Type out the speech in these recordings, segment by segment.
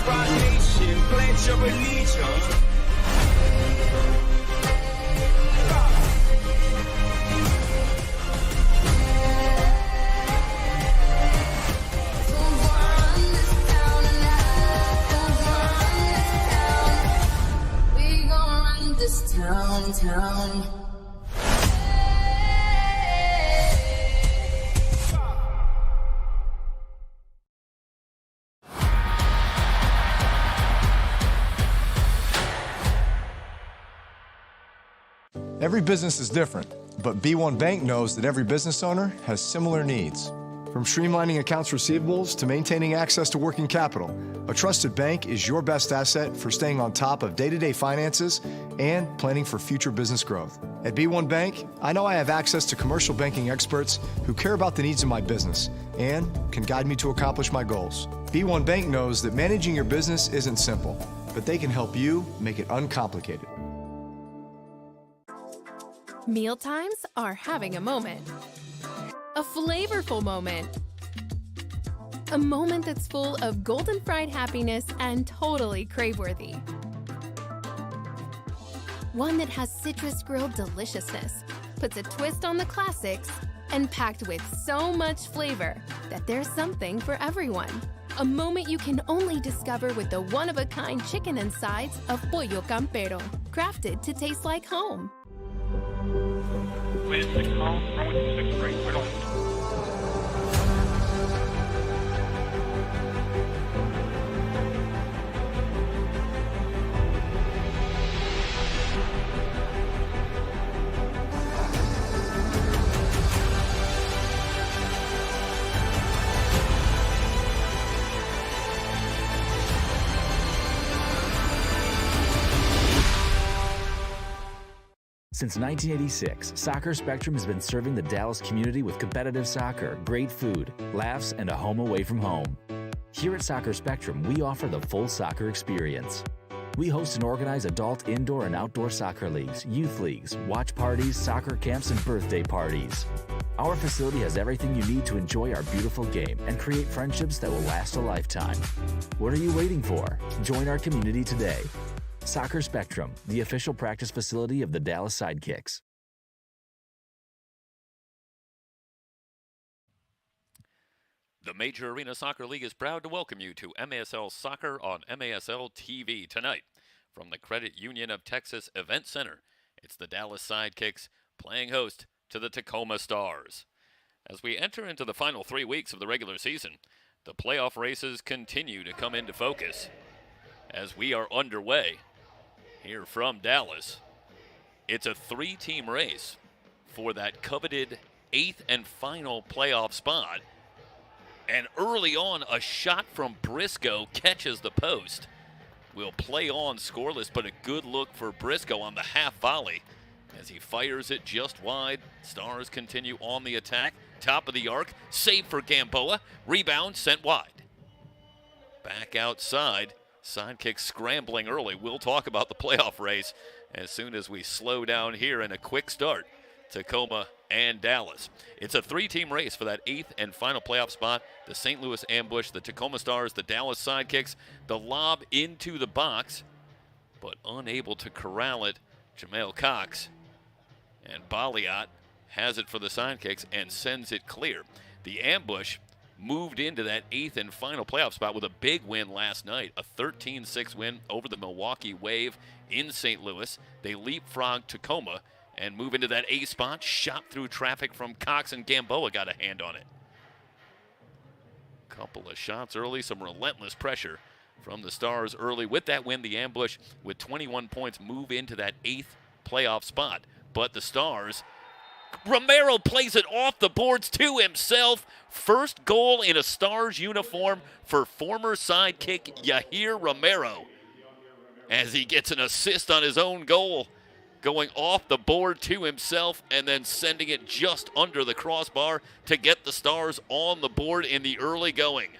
Rock Nation, pledge your allegiance. This town. Every business is different, but B1 Bank knows that every business owner has similar needs. From streamlining accounts receivables to maintaining access to working capital, a trusted bank is your best asset for staying on top of day-to-day finances and planning for future business growth. At B1 Bank, I know I have access to commercial banking experts who care about the needs of my business and can guide me to accomplish my goals. B1 Bank knows that managing your business isn't simple, but they can help you make it uncomplicated. Mealtimes are having a moment. A flavorful moment. A moment that's full of golden fried happiness and totally crave-worthy. One that has citrus grilled deliciousness, puts a twist on the classics, and packed with so much flavor that there's something for everyone. A moment you can only discover with the one-of-a-kind chicken and sides of Pollo Campero, crafted to taste like home. Wind 6 miles, runway 26 straight, right on. Since 1986, Soccer Spectrum has been serving the Dallas community with competitive soccer, great food, laughs, and a home away from home. Here at Soccer Spectrum, we offer the full soccer experience. We host and organize adult indoor and outdoor soccer leagues, youth leagues, watch parties, soccer camps, and birthday parties. Our facility has everything you need to enjoy our beautiful game and create friendships that will last a lifetime. What are you waiting for? Join our community today. Soccer Spectrum, the official practice facility of the Dallas Sidekicks. The Major Arena Soccer League is proud to welcome you to MASL Soccer on MASL TV tonight. From the Credit Union of Texas Event Center, it's the Dallas Sidekicks playing host to the Tacoma Stars. As we enter into the final 3 weeks of the regular season, the playoff races continue to come into focus. As we are underway here from Dallas, it's a 3-team race for that coveted 8th and final playoff spot. And early on, a shot from Briscoe catches the post. We'll play on scoreless, but a good look for Briscoe on the half volley as he fires it just wide. Stars continue on the attack. Top of the arc, save for Gamboa. Rebound sent wide. Back outside. Sidekicks scrambling early. We'll talk about the playoff race as soon as we slow down here in a quick start. Tacoma and Dallas. It's a 3-team race for that 8th and final playoff spot. The St. Louis Ambush, the Tacoma Stars, the Dallas Sidekicks. The lob into the box, but unable to corral it. Jamel Cox and Baliat has it for the Sidekicks and sends it clear. The Ambush moved into that 8th and final playoff spot with a big win last night, a 13-6 win over the Milwaukee Wave in St. Louis. They leapfrog Tacoma and move into that A spot. Shot through traffic from Cox, and Gamboa got a hand on it. Couple of shots early, some relentless pressure from the Stars early. With that win, the Ambush with 21 points move into that 8th playoff spot. But the Stars, Romero plays it off the boards to himself. First goal in a Stars uniform for former Sidekick Yahir Romero, as he gets an assist on his own goal, going off the board to himself and then sending it just under the crossbar to get the Stars on the board in the early going.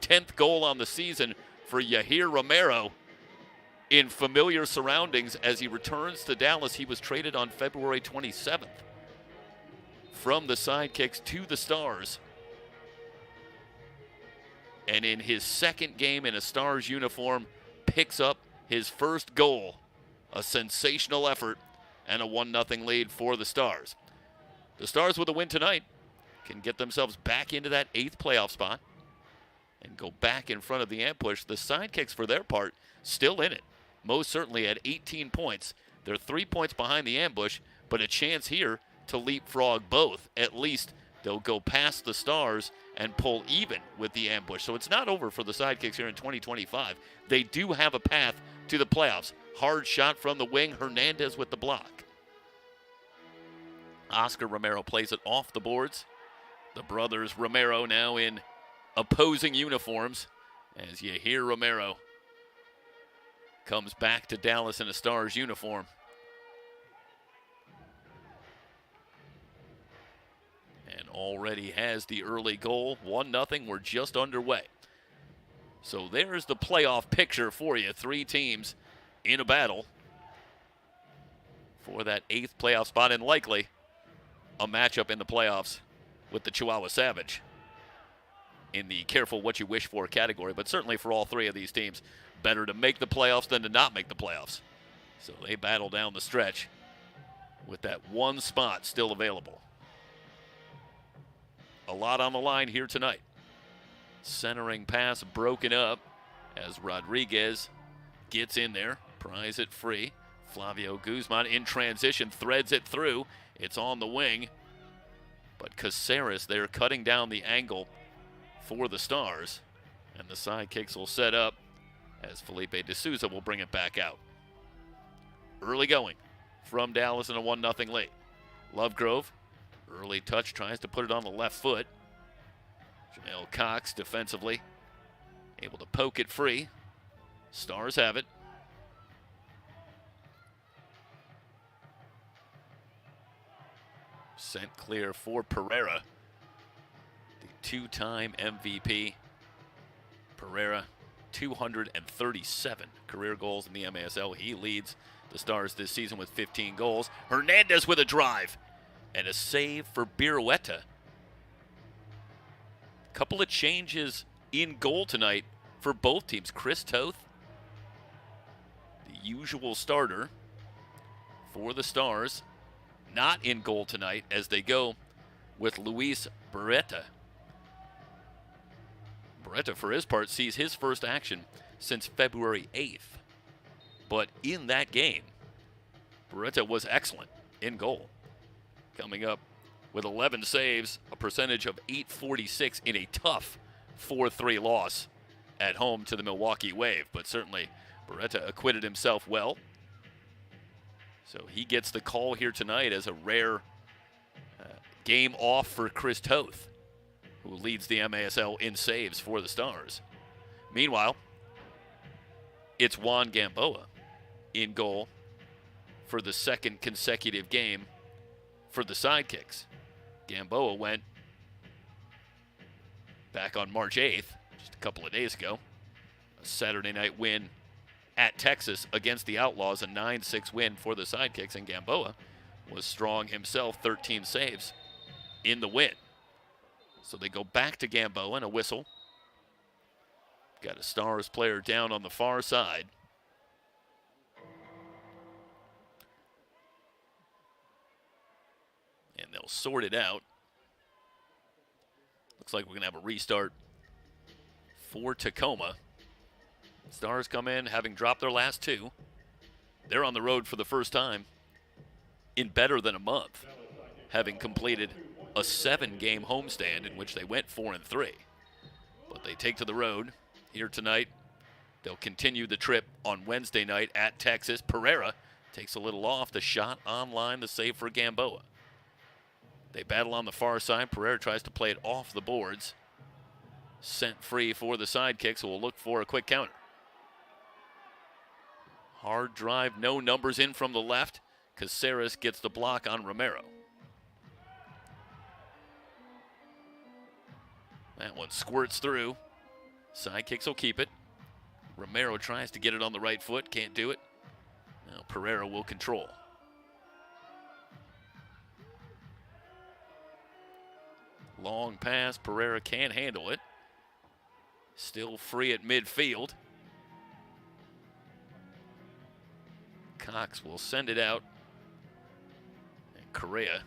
10th goal on the season for Yahir Romero in familiar surroundings as he returns to Dallas. He was traded on February 27th from the Sidekicks to the Stars. and in his second game in a Stars uniform, picks up his first goal. A sensational effort and a 1-0 lead for the Stars. The Stars with a win tonight can get themselves back into that 8th playoff spot and go back in front of the ambush. The Sidekicks, for their part, still in it. Most certainly at 18 points. They're 3 points behind the ambush, but a chance here to leapfrog both. At least they'll go past the Stars and pull even with the ambush. So it's not over for the Sidekicks here in 2025. They do have a path to the playoffs. Hard shot from the wing. Hernandez with the block. Oscar Romero plays it off the boards. The brothers Romero now in opposing uniforms. As you hear Romero comes back to Dallas in a Stars uniform. And already has the early goal. 1-0. We're just underway. So there's the playoff picture for you. 3 teams in a battle for that 8th playoff spot, and likely a matchup in the playoffs with the Chihuahua Savage in the careful what you wish for category. But certainly for all 3 of these teams, better to make the playoffs than to not make the playoffs. So they battle down the stretch with that 1 spot still available. A lot on the line here tonight. Centering pass broken up as Rodriguez gets in there, pries it free. Flavio Guzman in transition, threads it through. It's on the wing. But Caceres there cutting down the angle for the Stars. And the Sidekicks will set up as Felipe De Souza will bring it back out. Early going from Dallas in a 1-0 lead. Lovegrove, early touch, tries to put it on the left foot. Jamel Cox defensively able to poke it free. Stars have it. Sent clear for Pereira, the 2-time MVP. Pereira, 237 career goals in the MASL. He leads the Stars this season with 15 goals. Hernandez with a drive and a save for Birueta. Couple of changes in goal tonight for both teams. Chris Toth, the usual starter for the Stars, not in goal tonight as they go with Luis Beretta. Beretta, for his part, sees his first action since February 8th. But in that game, Beretta was excellent in goal, coming up with 11 saves, a percentage of .846 in a tough 4-3 loss at home to the Milwaukee Wave. But certainly, Beretta acquitted himself well. So he gets the call here tonight as a rare game off for Chris Toth, who leads the MASL in saves for the Stars. Meanwhile, it's Juan Gamboa in goal for the second consecutive game for the Sidekicks. Gamboa went back on March 8th, just a couple of days ago. A Saturday night win at Texas against the Outlaws, a 9-6 win for the Sidekicks, and Gamboa was strong himself, 13 saves in the win. So they go back to Gamboa and a whistle. Got a Stars player down on the far side. And they'll sort it out. Looks like we're going to have a restart for Tacoma. Stars come in having dropped their last 2. They're on the road for the first time in better than a month, having completed a 7-game homestand in which they went 4-3. But they take to the road here tonight. They'll continue the trip on Wednesday night at Texas. Pereira takes a little off. The shot on line, the save for Gamboa. They battle on the far side. Pereira tries to play it off the boards. Sent free for the Sidekicks, who will look for a quick counter. Hard drive, no numbers in from the left. Caceres gets the block on Romero. That one squirts through. Sidekicks will keep it. Romero tries to get it on the right foot, can't do it. Now Pereira will control. Long pass, Pereira can't handle it. Still free at midfield. Cox will send it out. And Correa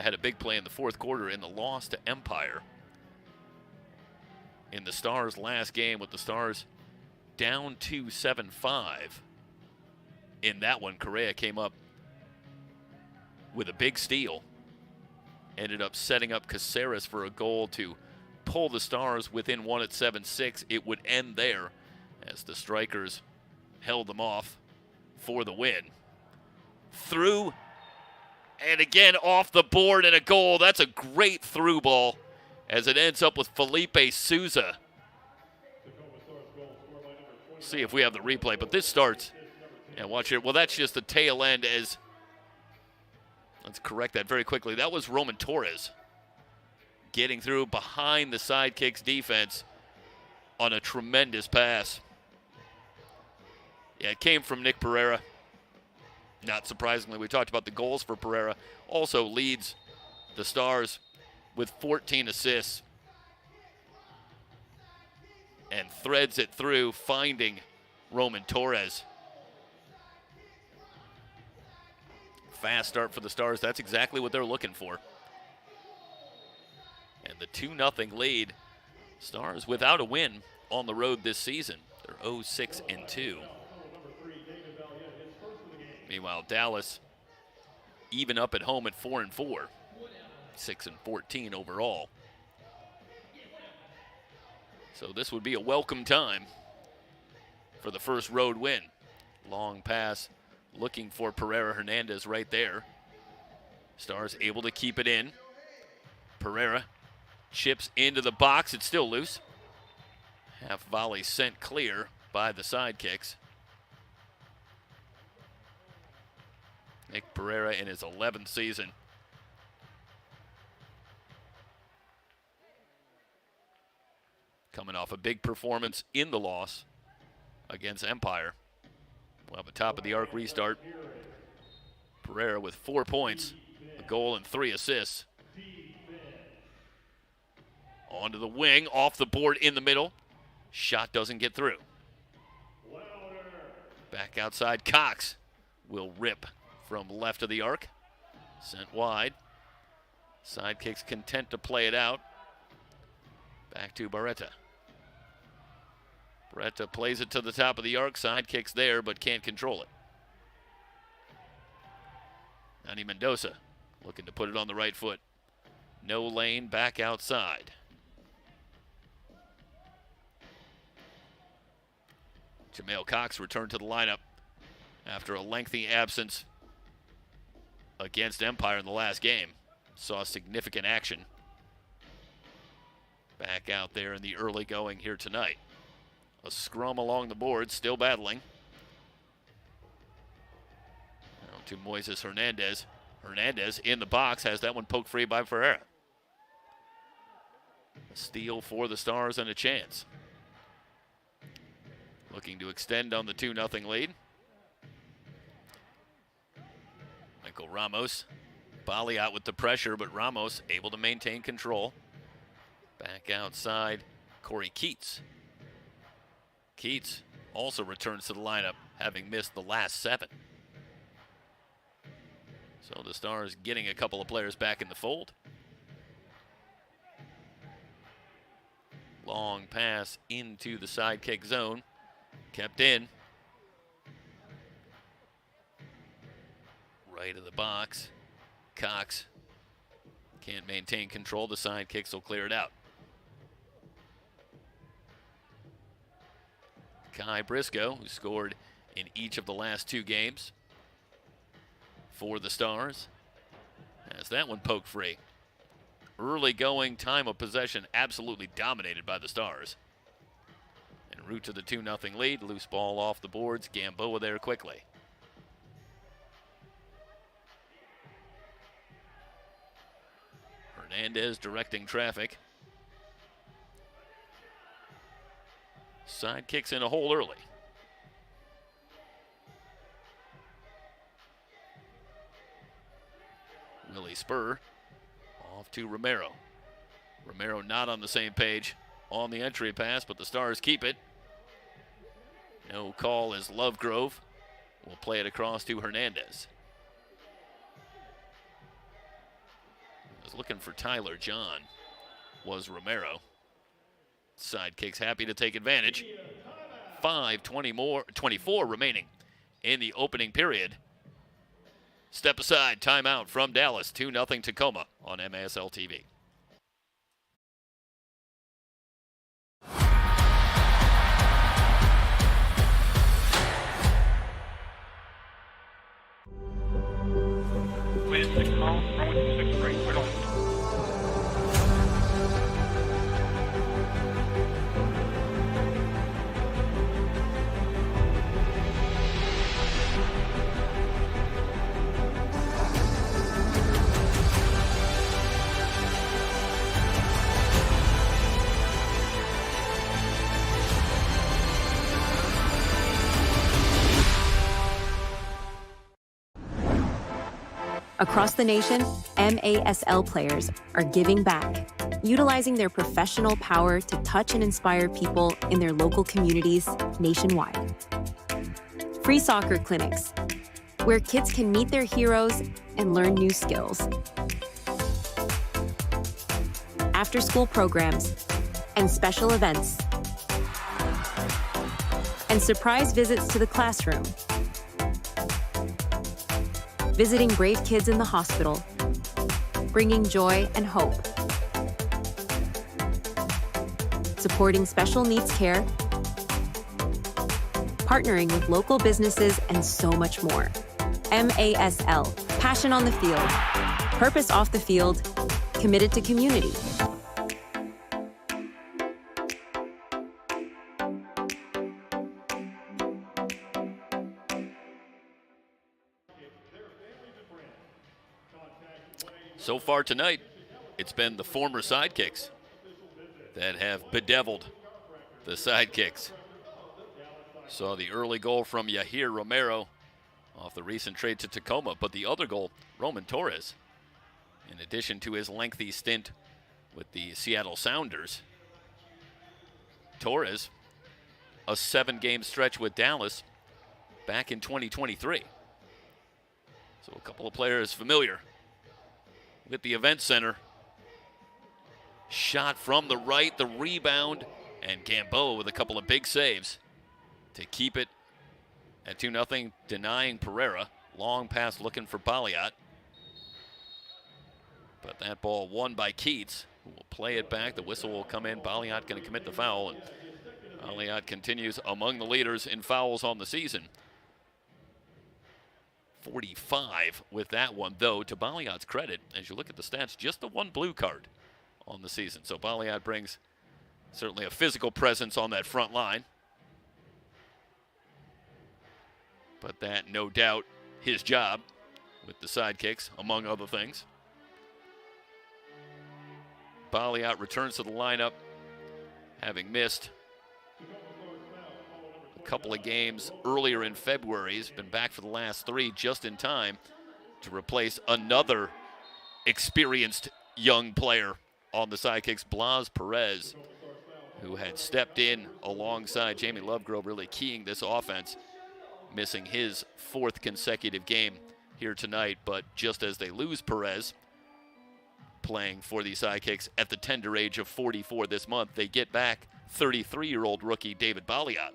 had a big play in the fourth quarter in the loss to Empire. In the Stars' last game, with the Stars down 2-7-5. In that one, Correa came up with a big steal. Ended up setting up Caceres for a goal to pull the Stars within one at 7-6. It would end there as the Strikers held them off for the win. Through, and again off the board, and a goal. That's a great through ball as it ends up with Felipe Souza. See if we have the replay, but this starts, and watch here. Well, that's just the tail end as, let's correct that very quickly. That was Roman Torres getting through behind the Sidekicks defense on a tremendous pass. Yeah, it came from Nick Pereira. Not surprisingly, we talked about the goals for Pereira. Also leads the Stars with 14 assists. And threads it through, finding Roman Torres. Fast start for the Stars. That's exactly what they're looking for. And the 2-0 lead. Stars without a win on the road this season. They're 0-6-2. Meanwhile, Dallas even up at home at 4-4. 6-14 overall. So this would be a welcome time for the first road win. Long pass looking for Pereira Hernandez right there. Stars able to keep it in. Pereira chips into the box. It's still loose. Half volley sent clear by the Sidekicks. Nick Pereira in his 11th season. Coming off a big performance in the loss against Empire. We'll have a top-of-the-arc restart. Pereira with 4 points, a goal and 3 assists. Onto the wing, off the board in the middle. Shot doesn't get through. Back outside, Cox will rip from left of the arc. Sent wide. Sidekicks content to play it out. Back to Barretta. Barretta plays it to the top of the arc. Sidekicks there, but can't control it. Nani Mendoza looking to put it on the right foot. No lane, back outside. Jamel Cox returned to the lineup after a lengthy absence against Empire in the last game. Saw significant action. Back out there in the early going here tonight. A scrum along the board, still battling. Now to Moises Hernandez. Hernandez in the box, has that one poked free by Ferreira. A steal for the Stars and a chance. Looking to extend on the 2-0 lead. Michael Ramos. Bali out with the pressure, but Ramos able to maintain control. Back outside, Corey Keats. Keats also returns to the lineup, having missed the last 7. So the Stars getting a couple of players back in the fold. Long pass into the Sidekick zone. Kept in. Right of the box. Cox can't maintain control. The Sidekicks will clear it out. Kai Briscoe, who scored in each of the last 2 games for the Stars, has that one poked free. Early going, time of possession absolutely dominated by the Stars. En route to the 2-0 lead, loose ball off the boards, Gamboa there quickly. Hernandez directing traffic. Sidekicks in a hole early. Willie Spur off to Romero. Romero not on the same page on the entry pass, but the Stars keep it. No call as Lovegrove will play it across to Hernandez. Was looking for Tyler John, was Romero. Sidekicks happy to take advantage. 5:24 remaining in the opening period. Step aside, timeout from Dallas, 2-0 Tacoma on MASL TV. Wind 6 miles, runway 26 right, cleared on. Across the nation, MASL players are giving back, utilizing their professional power to touch and inspire people in their local communities nationwide. Free soccer clinics, where kids can meet their heroes and learn new skills. After-school programs and special events. And surprise visits to the classroom. Visiting brave kids in the hospital, bringing joy and hope. Supporting special needs care, partnering with local businesses, and so much more. MASL, passion on the field, purpose off the field, committed to community. So far tonight, it's been the former Sidekicks that have bedeviled the Sidekicks. Saw the early goal from Yahir Romero off the recent trade to Tacoma, but the other goal, Roman Torres, in addition to his lengthy stint with the Seattle Sounders. Torres, a 7-game stretch with Dallas back in 2023. So a couple of players familiar with the event center. Shot from the right, the rebound, and Gamboa with a couple of big saves to keep it at 2-0, denying Pereira. Long pass looking for Baliat. But that ball won by Keats, who will play it back. The whistle will come in. Baliat going to commit the foul, and Baliat continues among the leaders in fouls on the season. 45 with that one, though, to Baliat's credit, as you look at the stats, just the one blue card on the season. So Baliat brings certainly a physical presence on that front line. But that, no doubt, his job with the Sidekicks, among other things. Baliat returns to the lineup, having missed a couple of games earlier in February. He's been back for the last 3 just in time to replace another experienced young player on the Sidekicks, Blas Perez, who had stepped in alongside Jamie Lovegrove, really keying this offense, missing his 4th consecutive game here tonight. But just as they lose Perez, playing for the Sidekicks at the tender age of 44 this month, they get back 33-year-old rookie David Baliat.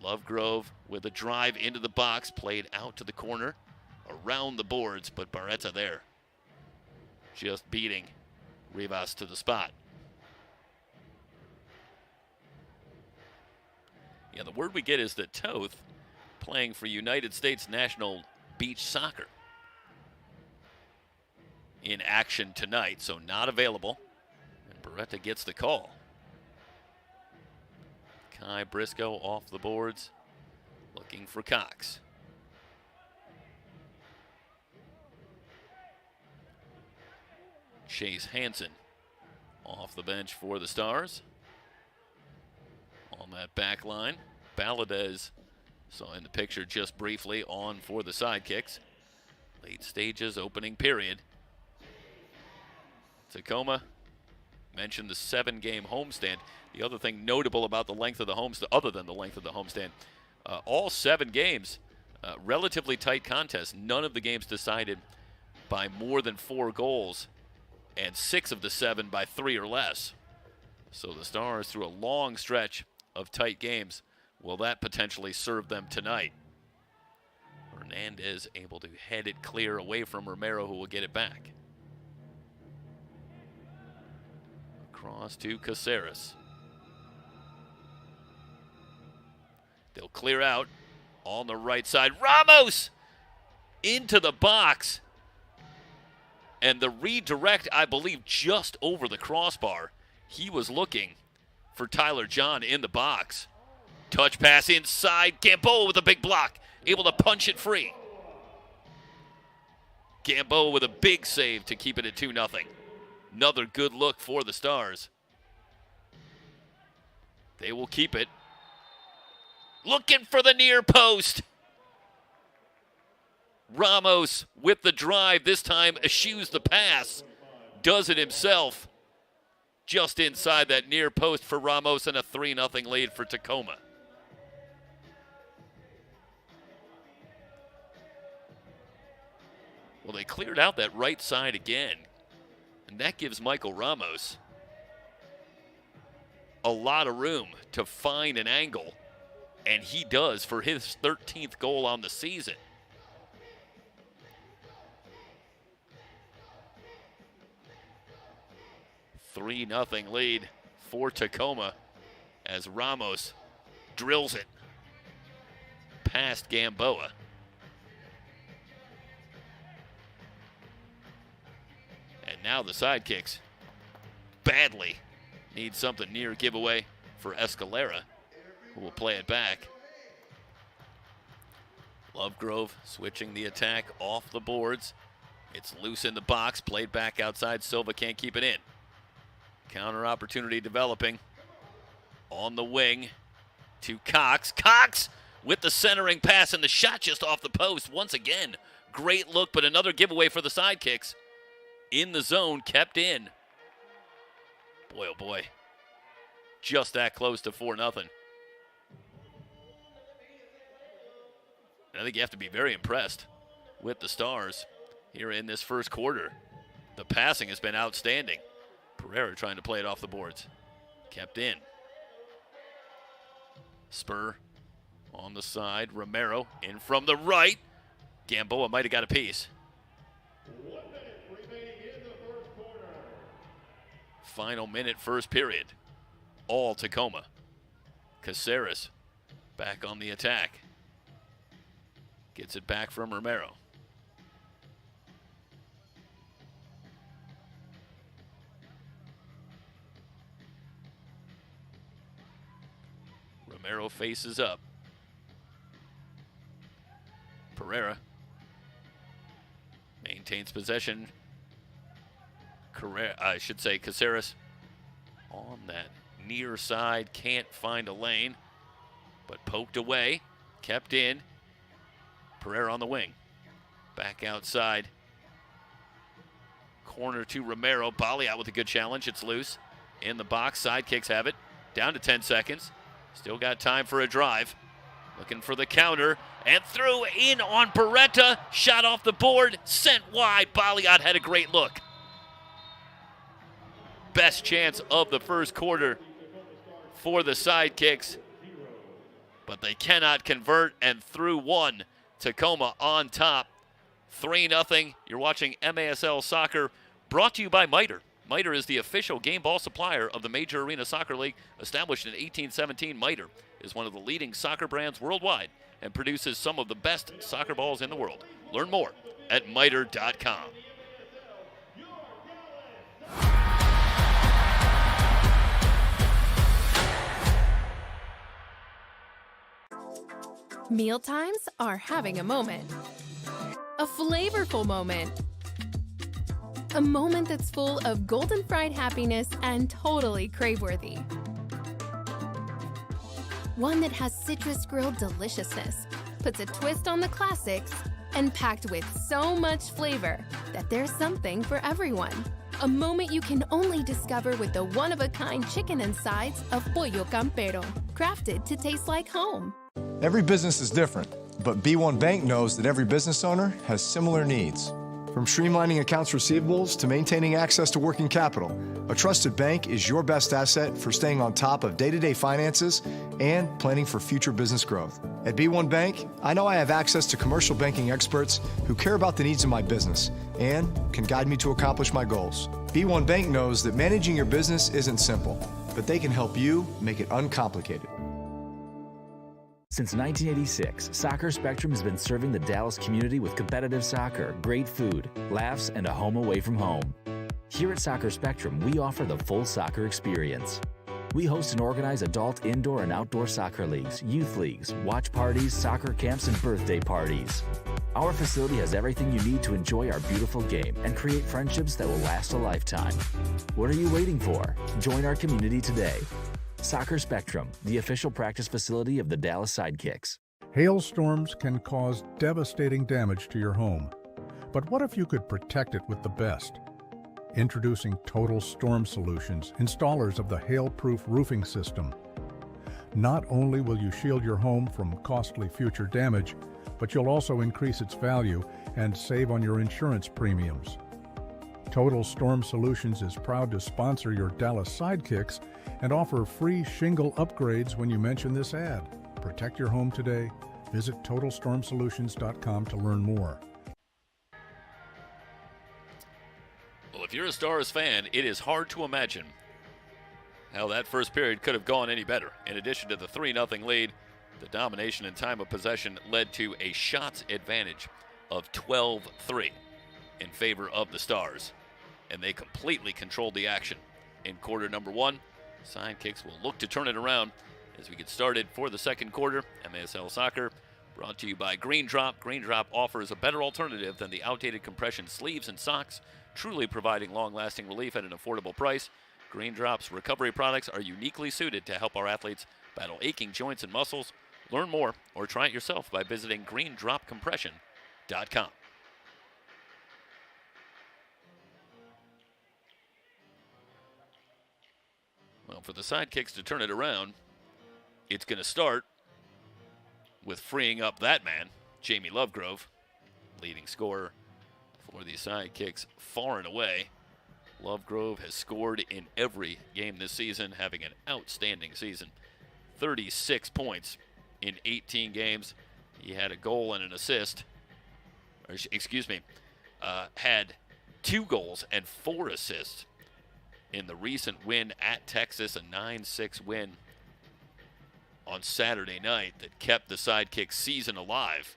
Lovegrove with a drive into the box, played out to the corner, around the boards, but Barretta there, just beating Rivas to the spot. Yeah, the word we get is that Toth playing for United States National Beach Soccer in action tonight, so not available, and Barretta gets the call. Kai Briscoe off the boards, looking for Cox. Chase Hansen off the bench for the Stars. On that back line, Valadez saw in the picture just briefly on for the Sidekicks. Late stages, opening period. Tacoma mentioned the 7-game homestand. The other thing notable about the length of the homestand, other than the length of the homestand, all 7 games, relatively tight contests. None of the games decided by more than 4 goals, and 6 of the 7 by 3 or less. So the Stars, through a long stretch of tight games, will that potentially serve them tonight? Hernandez able to head it clear away from Romero, who will get it back. Across to Caceres. They'll clear out on the right side. Ramos into the box. And the redirect, I believe, just over the crossbar. He was looking for Tyler John in the box. Touch pass inside. Gamboa with a big block. Able to punch it free. Gamboa with a big save to keep it at 2-0. Another good look for the Stars. They will keep it. Looking for the near post. Ramos with the drive. This time eschews the pass. Does it himself. Just inside that near post for Ramos, and a 3-0 lead for Tacoma. Well, they cleared out that right side again. And that gives Michael Ramos a lot of room to find an angle. And he does for his 13th goal on the season. A 3-0 lead for Tacoma as Ramos drills it past Gamboa. And now the Sidekicks badly need something near giveaway for Escalera, who will play it back. Lovegrove switching the attack off the boards. It's loose in the box, played back outside. Silva can't keep it in. Counter opportunity developing on the wing to Cox. Cox with the centering pass, and the shot just off the post. Once again, great look, but another giveaway for the Sidekicks. In the zone, kept in. Boy, oh boy. Just that close to 4-0. I think you have to be very impressed with the Stars here in this first quarter. The passing has been outstanding. Pereira trying to play it off the boards. Kept in. Spur on the side. Romero in from the right. Gamboa might have got a piece. Final minute, first period. All Tacoma. Caceres back on the attack. Gets it back from Romero. Romero faces up. Pereira maintains possession. Caceres on that near side, can't find a lane, but poked away, kept in. Pereira on the wing, back outside. Corner to Romero, Bali out with a good challenge, it's loose. In the box, Sidekicks have it, down to 10 seconds. Still got time for a drive. Looking for the counter, and through in on Beretta, shot off the board, sent wide. Baliot had a great look. Best chance of the first quarter for the Sidekicks, but they cannot convert, and through one, Tacoma on top, 3-0. You're watching MASL Soccer, brought to you by Miter. Miter is the official game ball supplier of the Major Arena Soccer League. Established in 1817, Miter is one of the leading soccer brands worldwide and produces some of the best soccer balls in the world. Learn more at miter.com. Mealtimes are having a moment. A flavorful moment. A moment that's full of golden fried happiness and totally crave-worthy. One that has citrus grilled deliciousness, puts a twist on the classics, and packed with so much flavor that there's something for everyone. A moment you can only discover with the one-of-a-kind chicken and sides of Pollo Campero, crafted to taste like home. Every business is different, but B1 Bank knows that every business owner has similar needs. From streamlining accounts receivables to maintaining access to working capital, a trusted bank is your best asset for staying on top of day-to-day finances and planning for future business growth. At B1 Bank, I know I have access to commercial banking experts who care about the needs of my business and can guide me to accomplish my goals. B1 Bank knows that managing your business isn't simple, but they can help you make it uncomplicated. Since 1986, Soccer Spectrum has been serving the Dallas community with competitive soccer, great food, laughs, and a home away from home. Here at Soccer Spectrum, we offer the full soccer experience. We host and organize adult indoor and outdoor soccer leagues, youth leagues, watch parties, soccer camps, and birthday parties. Our facility has everything you need to enjoy our beautiful game and create friendships that will last a lifetime. What are you waiting for? Join our community today. Soccer Spectrum, the official practice facility of the Dallas Sidekicks. Hailstorms can cause devastating damage to your home. But what if you could protect it with the best? Introducing Total Storm Solutions, installers of the hail-proof roofing system. Not only will you shield your home from costly future damage, but you'll also increase its value and save on your insurance premiums. Total Storm Solutions is proud to sponsor your Dallas Sidekicks and offer free shingle upgrades when you mention this ad. Protect your home today. Visit TotalStormSolutions.com to learn more. Well, if you're a Stars fan, it is hard to imagine how that first period could have gone any better. In addition to the 3-0 lead, the domination in time of possession led to a shots advantage of 12-3 in favor of the Stars. And they completely controlled the action. In quarter number 1, Sidekicks will look to turn it around as we get started for the second quarter. MASL Soccer brought to you by Green Drop. Green Drop offers a better alternative than the outdated compression sleeves and socks, truly providing long-lasting relief at an affordable price. Green Drop's recovery products are uniquely suited to help our athletes battle aching joints and muscles. Learn more or try it yourself by visiting greendropcompression.com. Well, for the Sidekicks to turn it around, it's going to start with freeing up that man, Jamie Lovegrove, leading scorer for the Sidekicks far and away. Lovegrove has scored in every game this season, having an outstanding season. 36 points in 18 games. He had a goal and an assist. Had 2 goals and 4 assists in the recent win at Texas, a 9-6 win on Saturday night that kept the Sidekicks season alive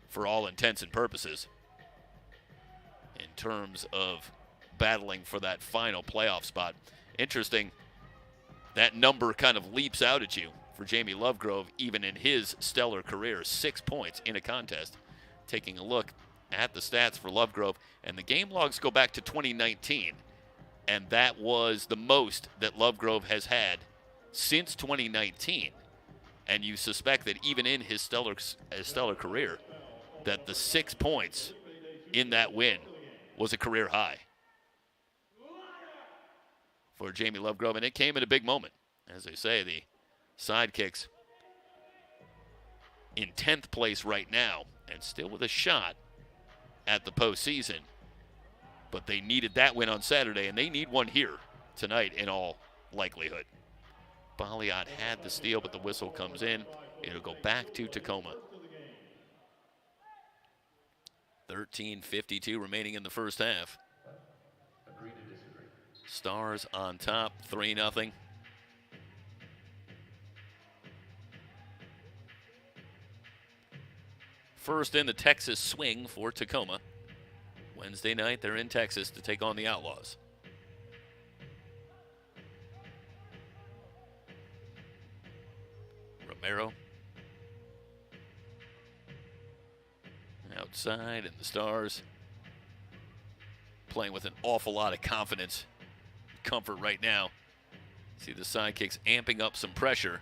for all intents and purposes in terms of battling for that final playoff spot. Interesting, that number kind of leaps out at you for Jamie Lovegrove, even in his stellar career, 6 points in a contest. Taking a look at the stats for Lovegrove, and the game logs go back to 2019. And that was the most that Lovegrove has had since 2019. And you suspect that even in his stellar career, that the 6 points in that win was a career high for Jamie Lovegrove. And it came in a big moment. As they say, the Sidekicks in 10th place right now and still with a shot at the postseason. But they needed that win on Saturday, and they need one here tonight in all likelihood. Baliot had the steal, but the whistle comes in. It'll go back to Tacoma. 13:52 remaining in the first half. Stars on top, 3-0. First in the Texas swing for Tacoma. Wednesday night, they're in Texas to take on the Outlaws. Romero outside, and the Stars playing with an awful lot of confidence, comfort right now. See the Sidekicks amping up some pressure.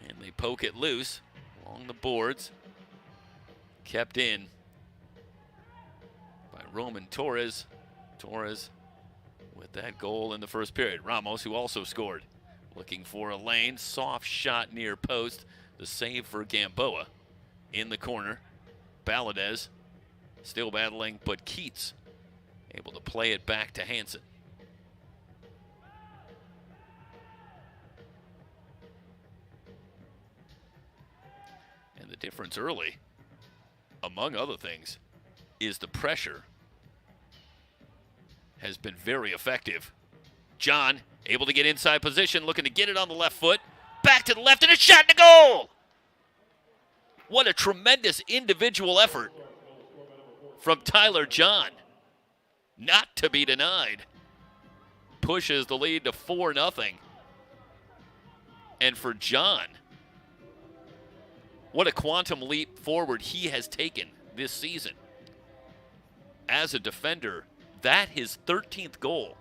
And they poke it loose. along the boards. Kept in by Roman Torres. Torres with that goal in the first period. Ramos, who also scored, looking for a lane. Soft shot near post. The save for Gamboa in the corner. Valadez still battling, but Keats able to play it back to Hansen. And the difference early, among other things, is the pressure has been very effective. John able to get inside position, looking to get it on the left foot. Back to the left, and a shot to goal! What a tremendous individual effort from Tyler John. Not to be denied. Pushes the lead to 4-0. And for John, what a quantum leap forward he has taken this season. As a defender, that his 13th goal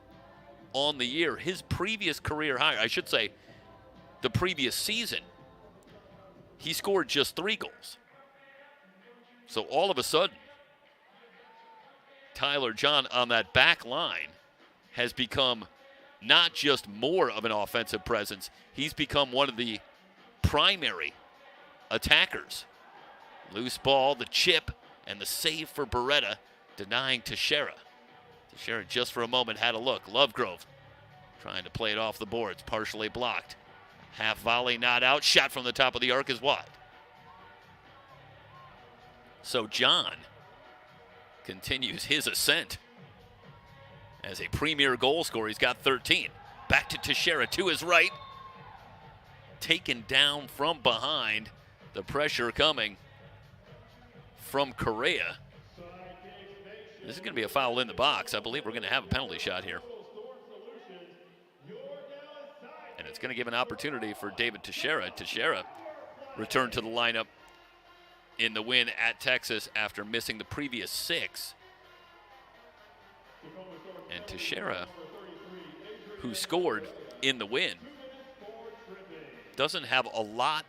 on the year. His previous career high, I should say, the previous season, he scored just 3 goals. So all of a sudden, Tyler John on that back line has become not just more of an offensive presence, he's become one of the primary attackers. Loose ball, the chip, and the save for Beretta, denying Teixeira. Teixeira just for a moment had a look. Lovegrove trying to play it off the boards, partially blocked. Half volley, not out. Shot from the top of the arc is wide. So John continues his ascent as a premier goal scorer. He's got 13. Back to Teixeira to his right. Taken down from behind. The pressure coming from Correa. This is going to be a foul in the box. I believe we're going to have a penalty shot here. And it's going to give an opportunity for David Teixeira. Teixeira returned to the lineup in the win at Texas after missing the previous 6. And Teixeira, who scored in the win, doesn't have a lot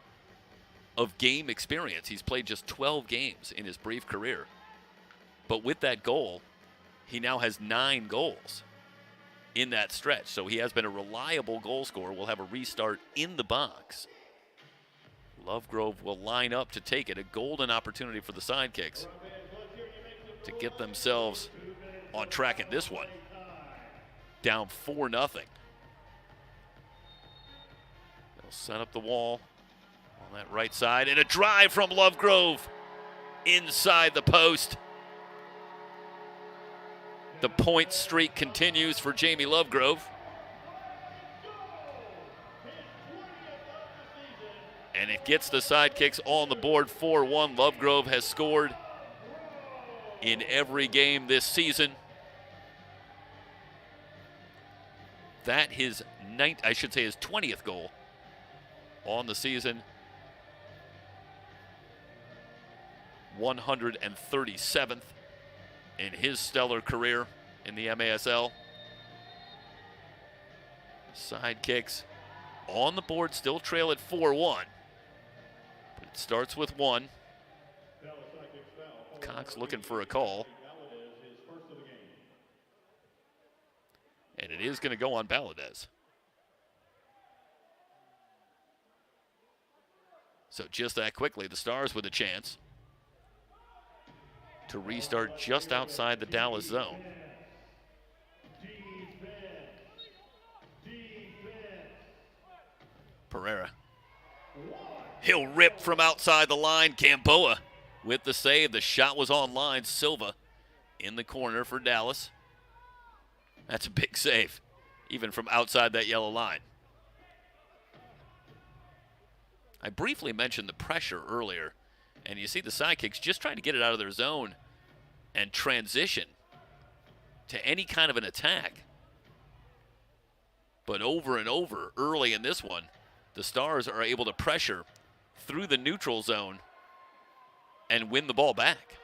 of game experience. He's played just 12 games in his brief career. But with that goal, he now has 9 goals in that stretch. So he has been a reliable goal scorer. We'll have a restart in the box. Lovegrove will line up to take it. A golden opportunity for the Sidekicks to get themselves on track in this one. Down 4-0. They'll set up the wall on that right side. And a drive from Lovegrove inside the post. The point streak continues for Jamie Lovegrove. And it gets the Sidekicks on the board 4-1. Lovegrove has scored in every game this season. That his 20th goal on the season. 137th in his stellar career in the MASL. Sidekicks on the board, still trail at 4-1. But it starts with 1. Cox looking for a call. And it is going to go on Valadez. So just that quickly, the Stars with a chance to restart just outside the Dallas zone. Pereira. He'll rip from outside the line. Gamboa with the save. The shot was on line. Silva in the corner for Dallas. That's a big save, even from outside that yellow line. I briefly mentioned the pressure earlier, and you see the Sidekicks just trying to get it out of their zone and transition to any kind of an attack. But over and over, early in this one, the Stars are able to pressure through the neutral zone and win the ball back.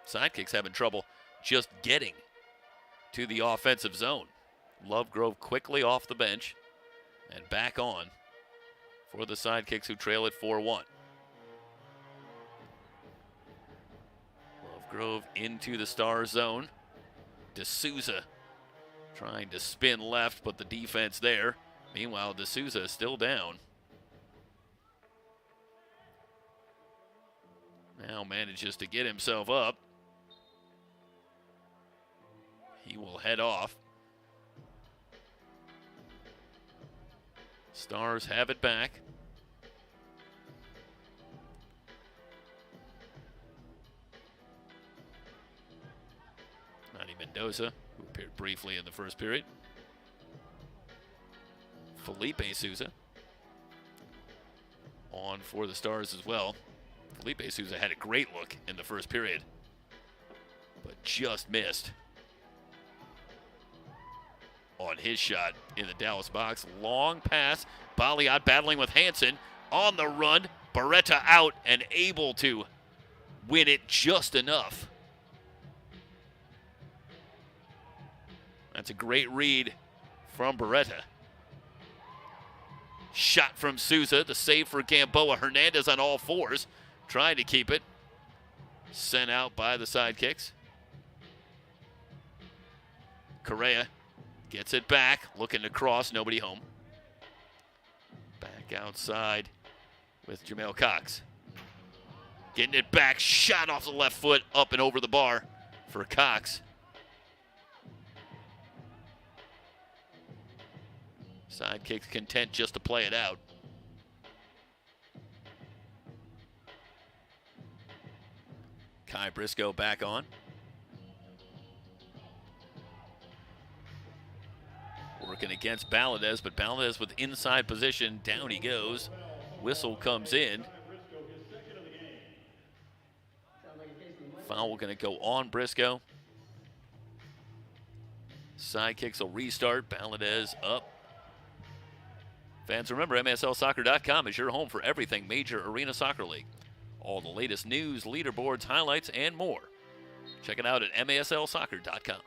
Sidekicks having trouble just getting to the offensive zone. Lovegrove quickly off the bench and back on for the Sidekicks, who trail at 4-1. Lovegrove into the Star zone. D'Souza trying to spin left, but the defense there. Meanwhile, D'Souza is still down. Now manages to get himself up. He will head off. Stars have it back. Manny Mendoza, who appeared briefly in the first period. Felipe Souza on for the Stars as well. Felipe Souza had a great look in the first period, but just missed on his shot in the Dallas box. Long pass. Baliot battling with Hansen on the run. Beretta out and able to win it just enough. That's a great read from Beretta. Shot from Souza. The save for Gamboa. Hernandez on all fours, trying to keep it. Sent out by the Sidekicks. Correa gets it back, looking to cross, nobody home. Back outside with Jamel Cox. Getting it back, shot off the left foot, up and over the bar for Cox. Sidekicks content just to play it out. Kai Briscoe back on. Working against Valadez, but Valadez with inside position. Down he goes. Whistle comes in. Foul going to go on Briscoe. Sidekicks will restart. Valadez up. Fans, remember, MSLsoccer.com is your home for everything Major Arena Soccer League. All the latest news, leaderboards, highlights, and more. Check it out at MASLsoccer.com.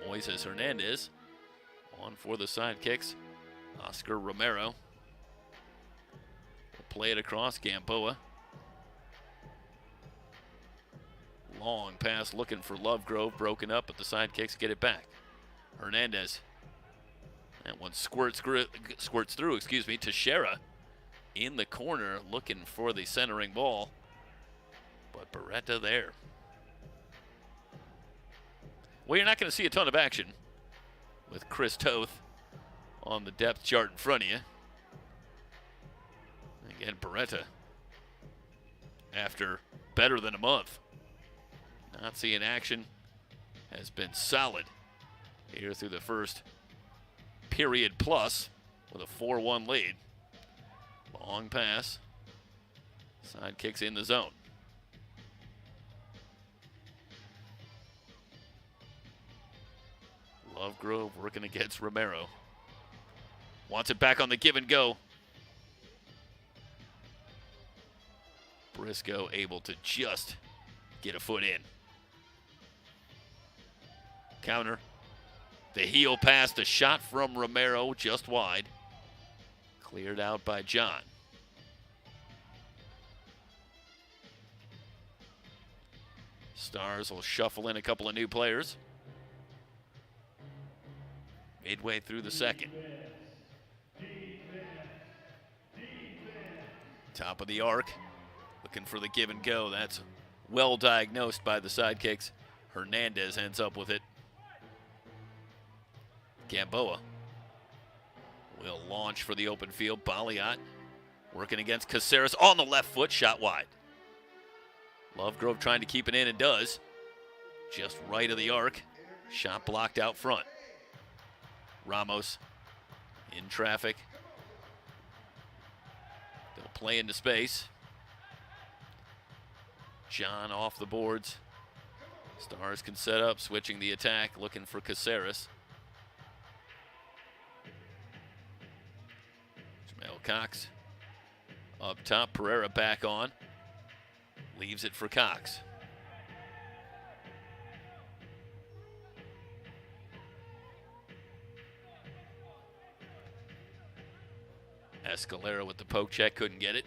Moises Hernandez on for the Sidekicks. Oscar Romero will play it across. Gamboa. Long pass looking for Lovegrove. Broken up, but the Sidekicks get it back. Hernandez. That one squirts through, Teixeira in the corner looking for the centering ball. But Beretta there. Well, you're not going to see a ton of action with Chris Toth on the depth chart in front of you. Again, Beretta, after better than a month, not seeing action, has been solid here through the first period plus with a 4-1 lead. Long pass. Sidekicks in the zone. Lovegrove working against Romero. Wants it back on the give and go. Briscoe able to just get a foot in. Counter. The heel pass, the shot from Romero just wide. Cleared out by John. Stars will shuffle in a couple of new players. Midway through the second. Top of the arc. Looking for the give and go. That's well diagnosed by the Sidekicks. Hernandez ends up with it. Gamboa will launch for the open field. Baliot working against Caceres on the left foot. Shot wide. Lovegrove trying to keep it in and does. Just right of the arc. Shot blocked out front. Ramos in traffic. They'll play into space. John off the boards. Stars can set up, switching the attack, looking for Caceres. Jamel Cox up top. Pereira back on. Leaves it for Cox. Escalera with the poke check, couldn't get it.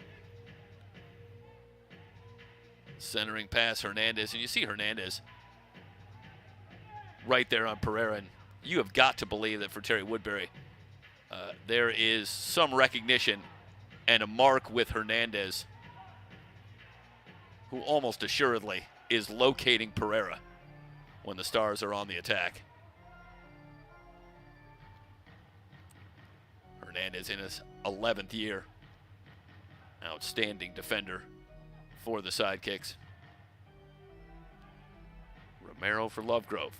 Centering pass, Hernandez, and you see Hernandez right there on Pereira, and you have got to believe that for Terry Woodbury, there is some recognition and a mark with Hernandez, who almost assuredly is locating Pereira when the Stars are on the attack. Hernandez in his 11th year. Outstanding defender for the Sidekicks. Romero for Lovegrove.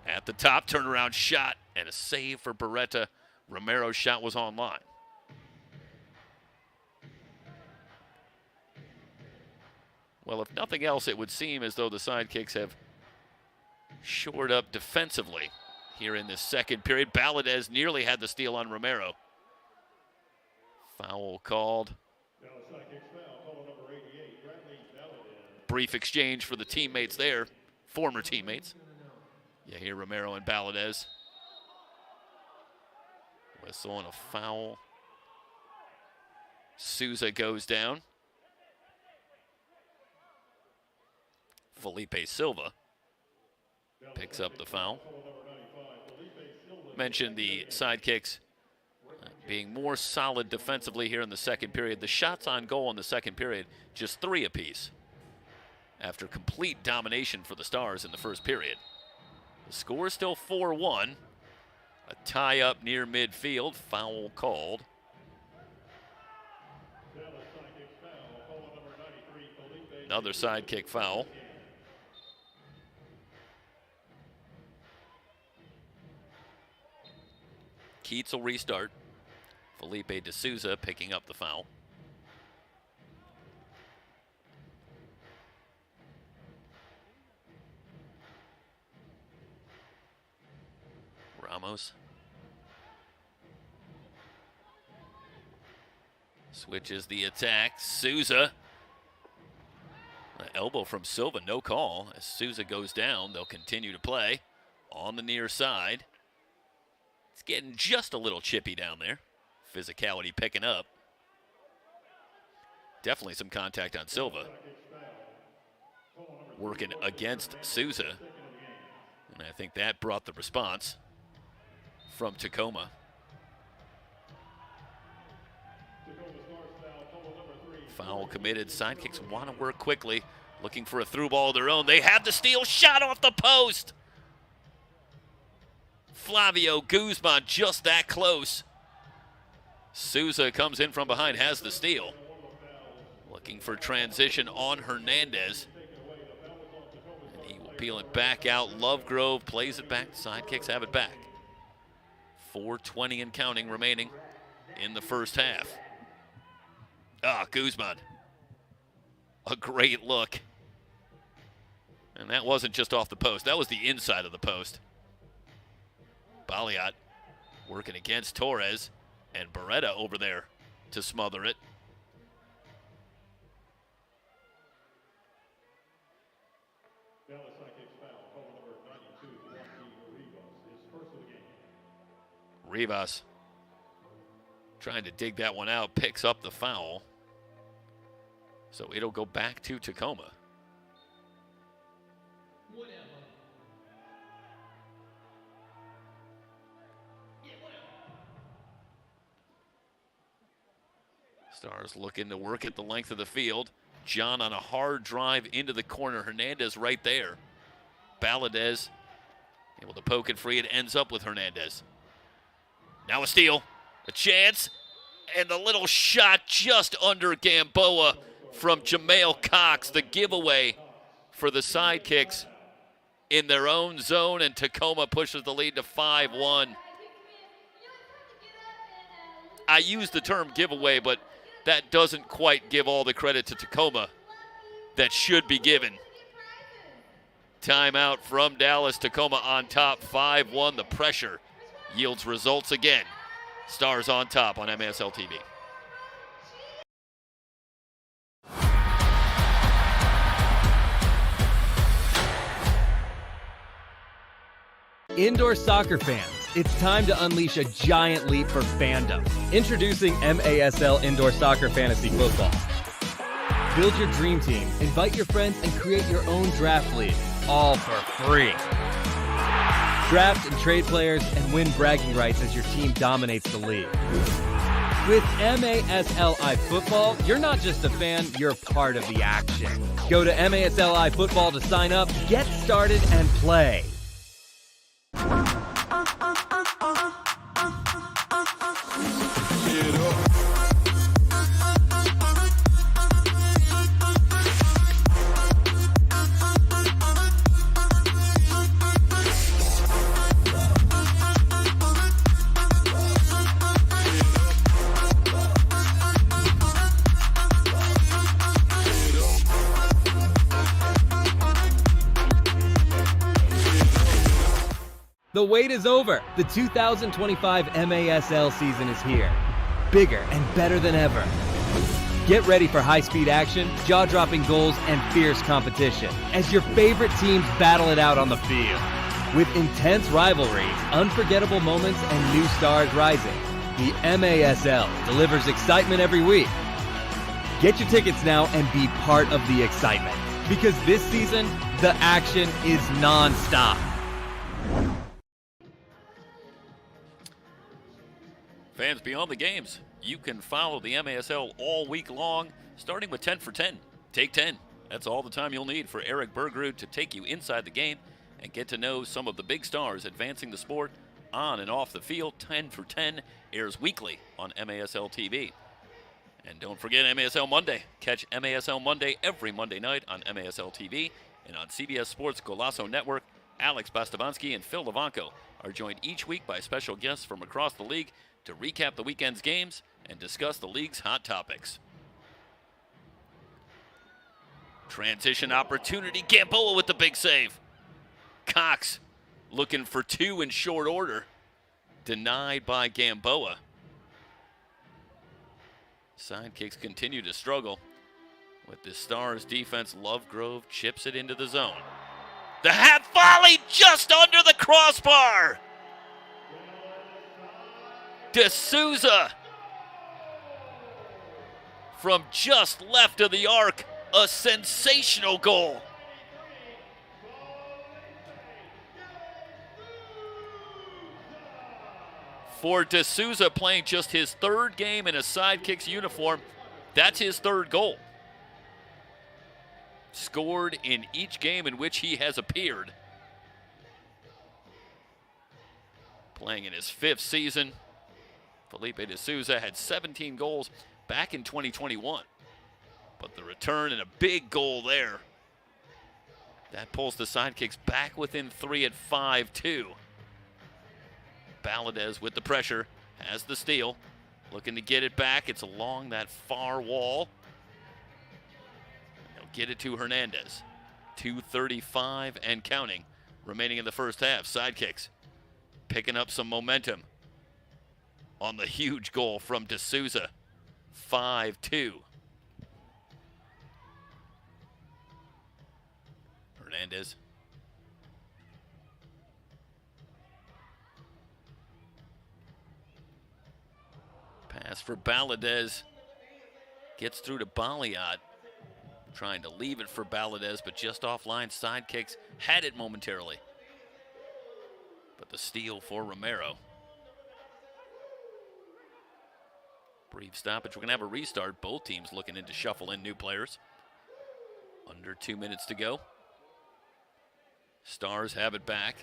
At the top, turnaround shot and a save for Beretta. Romero's shot was online. Well, if nothing else, it would seem as though the Sidekicks have shored up defensively here in this second period. Valadez nearly had the steal on Romero. Foul called. Brief exchange for the teammates there, former teammates. You hear Romero and Valadez. Whistle and a foul. Souza goes down. Felipe Silva picks up the foul. Mentioned the Sidekicks being more solid defensively here in the second period. The shots on goal in the second period, just 3 apiece, after complete domination for the Stars in the first period. The score is still 4-1. A tie up near midfield. Foul called. Another Sidekick foul. Keats will restart. Felipe De Souza picking up the foul. Ramos switches the attack. Souza. An elbow from Silva, no call. As Souza goes down, they'll continue to play on the near side. It's getting just a little chippy down there. Physicality picking up. Definitely some contact on Silva. Working against Souza. And I think that brought the response from Tacoma. Foul committed. Sidekicks want to work quickly, looking for a through ball of their own. They have the steal, shot off the post. Flavio Guzman just that close. Souza comes in from behind, has the steal. Looking for transition on Hernandez. And he will peel it back out. Lovegrove plays it back. Sidekicks have it back. 4:20 and counting remaining in the first half. Guzman. A great look. And that wasn't just off the post. That was the inside of the post. Baliat working against Torres, and Beretta over there to smother it. Dallas Sidekicks foul, call number 92, Rivas, his first of the game. Rivas trying to dig that one out, picks up the foul. So it'll go back to Tacoma. Stars looking to work at the length of the field. John on a hard drive into the corner. Hernandez right there. Valadez able to poke it free. It ends up with Hernandez. Now a steal. A chance. And the little shot just under Gamboa from Jamail Cox. The giveaway for the Sidekicks in their own zone. And Tacoma pushes the lead to 5-1. I use the term giveaway, but that doesn't quite give all the credit to Tacoma that should be given. Timeout from Dallas. Tacoma on top, 5-1. The pressure yields results again. Stars on top on MASL TV. Indoor soccer fans, it's time to unleash a giant leap for fandom. Introducing MASL Indoor Soccer Fantasy Football. Build your dream team, invite your friends, and create your own draft league, all for free. Draft and trade players and win bragging rights as your team dominates the league. With MASLI Football, you're not just a fan, you're part of the action. Go to MASLI Football to sign up, get started, and play. The wait is over. The 2025 MASL season is here. Bigger and better than ever. Get ready for high-speed action, jaw-dropping goals, and fierce competition as your favorite teams battle it out on the field. With intense rivalries, unforgettable moments, and new stars rising, the MASL delivers excitement every week. Get your tickets now and be part of the excitement, because this season, the action is non-stop. Fans beyond the games, you can follow the MASL all week long, starting with 10 for 10. Take 10. That's all the time you'll need for Eric Bergerud to take you inside the game and get to know some of the big stars advancing the sport on and off the field. 10 for 10 airs weekly on MASL TV. And don't forget MASL Monday. Catch MASL Monday every Monday night on MASL TV and on CBS Sports Golasso Network. Alex Bastavansky and Phil Levanko are joined each week by special guests from across the league to recap the weekend's games and discuss the league's hot topics. Transition opportunity. Gamboa with the big save. Cox looking for two in short order. Denied by Gamboa. Sidekicks continue to struggle with the Stars defense. Lovegrove chips it into the zone. The half volley just under the crossbar. D'Souza from just left of the arc, a sensational goal. For D'Souza, playing just his third game in a Sidekicks uniform, that's his third goal. Scored in each game in which he has appeared. Playing in his fifth season. Felipe D'Souza had 17 goals back in 2021. But the return and a big goal there. That pulls the Sidekicks back within 3 at 5-2. Valadez with the pressure, has the steal. Looking to get it back. It's along that far wall. He'll get it to Hernandez. 2:35 and counting remaining in the first half. Sidekicks picking up some momentum on the huge goal from D'Souza. 5-2. Hernandez. Pass for Valadez. Gets through to Baliot. Trying to leave it for Valadez, but just offline. Sidekicks had it momentarily. But the steal for Romero. Brief stoppage. We're going to have a restart. Both teams looking in to shuffle in new players. Under 2 minutes to go. Stars have it back.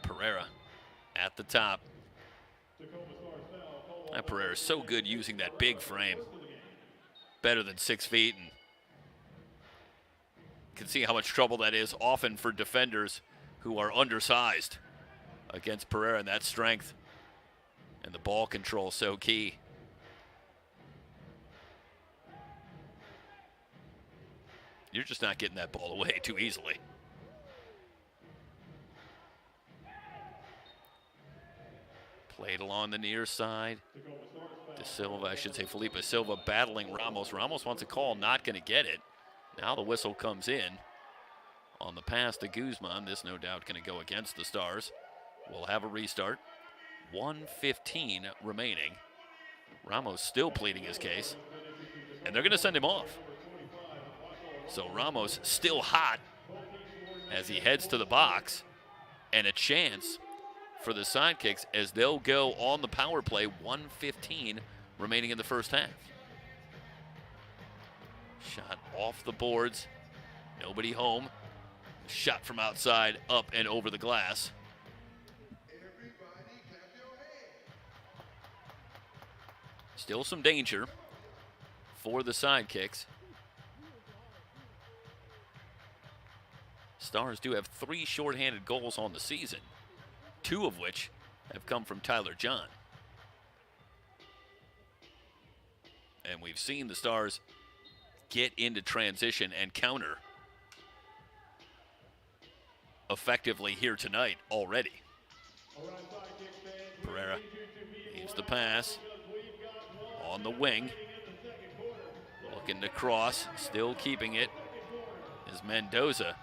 Pereira at the top. That Pereira is so good using that big frame. Better than 6 feet. And you can see how much trouble that is often for defenders who are undersized against Pereira and that strength. And the ball control so key. You're just not getting that ball away too easily. Played along the near side. De Silva, I should say Felipe Silva battling Ramos. Ramos wants a call, not going to get it. Now the whistle comes in on the pass to Guzman. This no doubt going to go against the Stars. We'll have a restart. 1:15 remaining Ramos still pleading his case, and they're going to send him off. So Ramos still hot as he heads to the box, and a chance for the Sidekicks as they'll go on the power play, 1:15 remaining in the first half. Shot off the boards, nobody home. Shot from outside, up and over the glass. Still some danger for the Sidekicks. Stars do have 3 shorthanded goals on the season, 2 of which have come from Tyler John. And we've seen the Stars get into transition and counter effectively here tonight already. Pereira leaves the pass on the wing, looking to cross, still keeping it is Mendoza.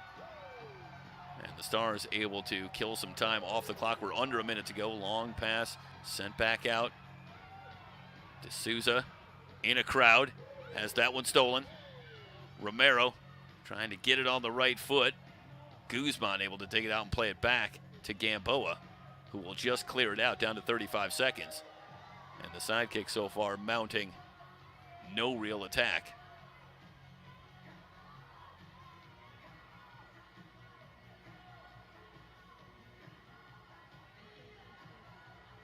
And the Stars able to kill some time off the clock. We're under a minute to go. Long pass sent back out. D'Souza in a crowd, has that one stolen. Romero trying to get it on the right foot. Guzman able to take it out and play it back to Gamboa, who will just clear it out down to 35 seconds. And the Sidekicks so far mounting no real attack.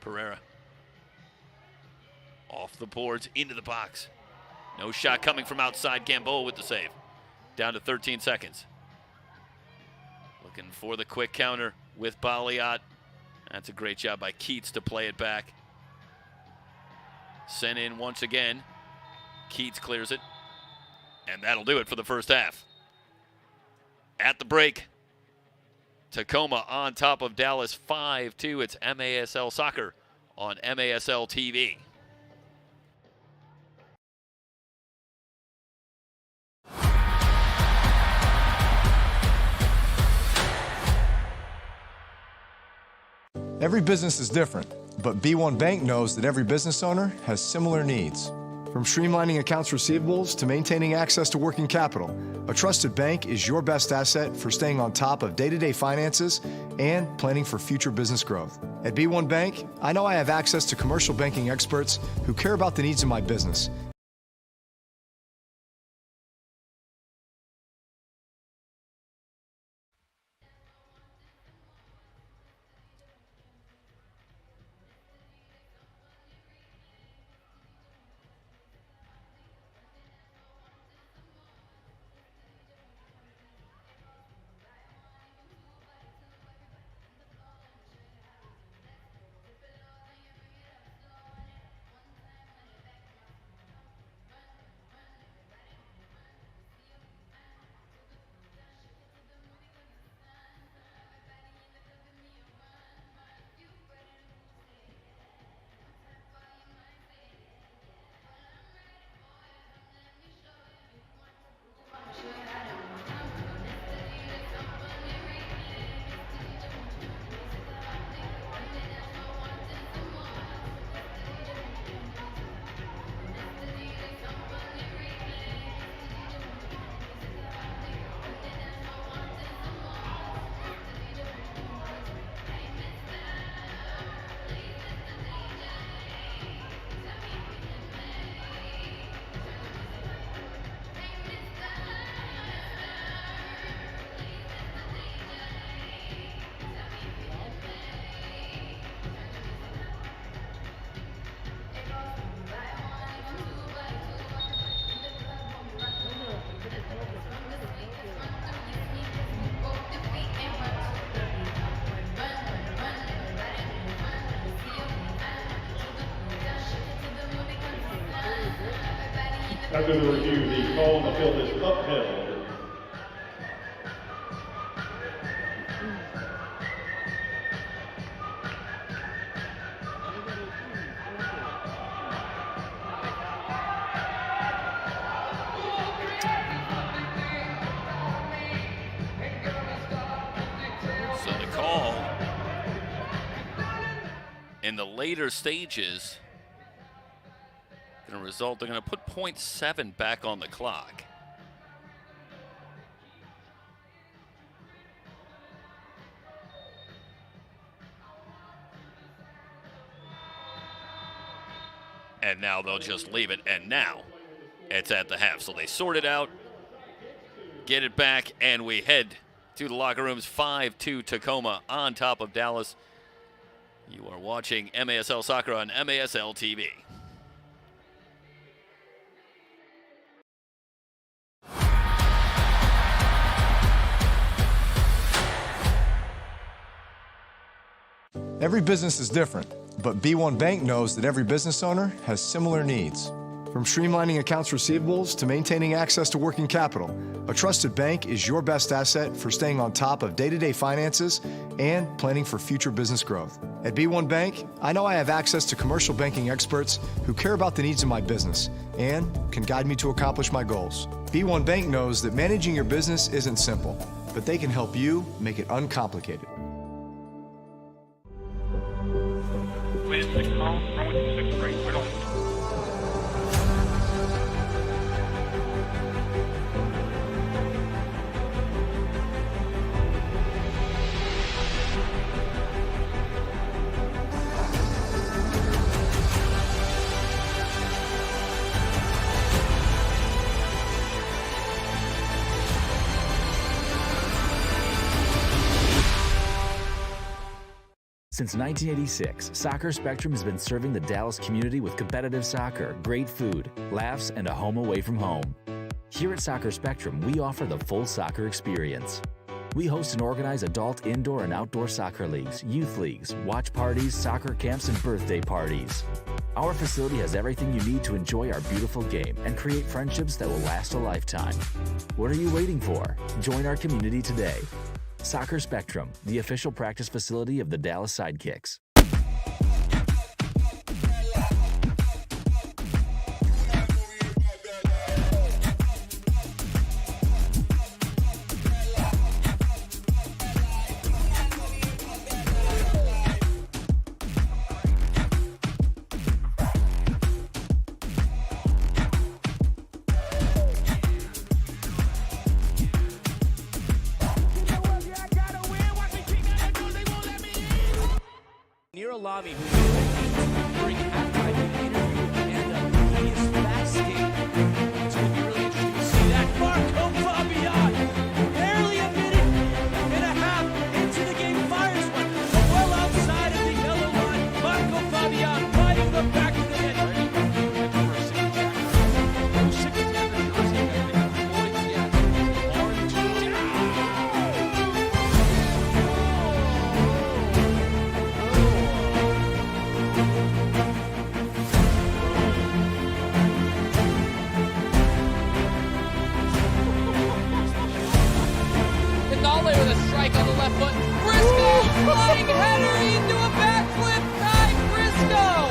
Pereira off the boards into the box. No shot coming from outside. Gamboa with the save. Down to 13 seconds. Looking for the quick counter with Baliat. That's a great job by Keats to play it back. Sent in once again. Keats clears it. And that'll do it for the first half. At the break, Tacoma on top of Dallas 5-2. It's MASL Soccer on MASL TV. Every business is different, but B1 Bank knows that every business owner has similar needs. From streamlining accounts receivables to maintaining access to working capital, a trusted bank is your best asset for staying on top of day-to-day finances and planning for future business growth. At B1 Bank, I know I have access to commercial banking experts who care about the needs of my business. After the review, the call on the field is upheld. So the call in the later stages going to result, they're going to put .7 back on the clock. And now they'll just leave it, and now it's at the half. So they sort it out, get it back, and we head to the locker rooms. 5-2 Tacoma on top of Dallas. You are watching MASL Soccer on MASL TV. Every business is different, but B1 Bank knows that every business owner has similar needs. From streamlining accounts receivables to maintaining access to working capital, a trusted bank is your best asset for staying on top of day-to-day finances and planning for future business growth. At B1 Bank, I know I have access to commercial banking experts who care about the needs of my business and can guide me to accomplish my goals. B1 Bank knows that managing your business isn't simple, but they can help you make it uncomplicated. Wind 6 miles, runway 26 right, right on. Since 1986, Soccer Spectrum has been serving the Dallas community with competitive soccer, great food, laughs, and a home away from home. Here at Soccer Spectrum, we offer the full soccer experience. We host and organize adult indoor and outdoor soccer leagues, youth leagues, watch parties, soccer camps, and birthday parties. Our facility has everything you need to enjoy our beautiful game and create friendships that will last a lifetime. What are you waiting for? Join our community today. Soccer Spectrum, the official practice facility of the Dallas Sidekicks. Lamy, who during halftime interview, and he is fast skating. It's going to be really interesting to see that. Marco Fabian, barely a minute and a half into the game, fires one well outside of the yellow line. Marco Fabian riding the back of the net. With a strike on the left foot. Briscoe flying header into a backflip. Ty Briscoe.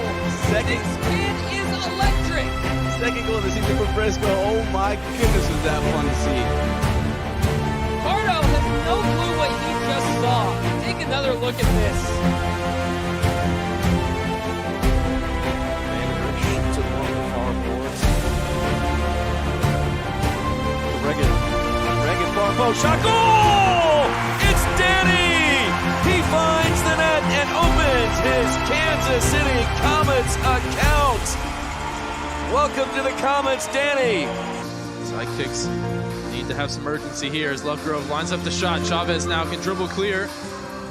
This kid is electric. Second goal of the season for Briscoe. Oh my goodness, was that fun to see. Pardo has no clue what he just saw. Take another look at this. Manager shoots it one of the far forwards. Reagan far post. Shot goal! It's Danny! He finds the net and opens his Kansas City Comets account. Welcome to the Comets, Danny. Sidekicks need to have some urgency here as Lovegrove lines up the shot. Chavez now can dribble clear.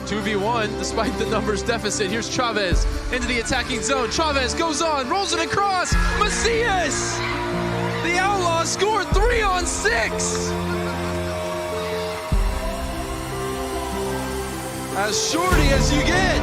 2v1 despite the numbers deficit. Here's Chavez into the attacking zone. Chavez goes on, rolls it across. Macias! The Outlaws scored 3 on 6. As shorty as you get.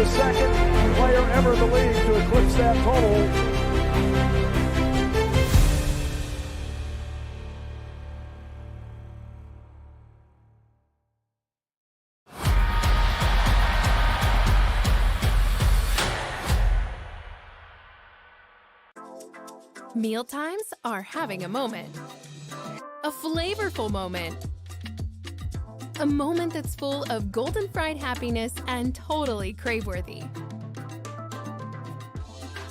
the second player ever in the league to eclipse that total. Mealtimes are having a moment. A flavorful moment. A moment that's full of golden fried happiness and totally crave-worthy.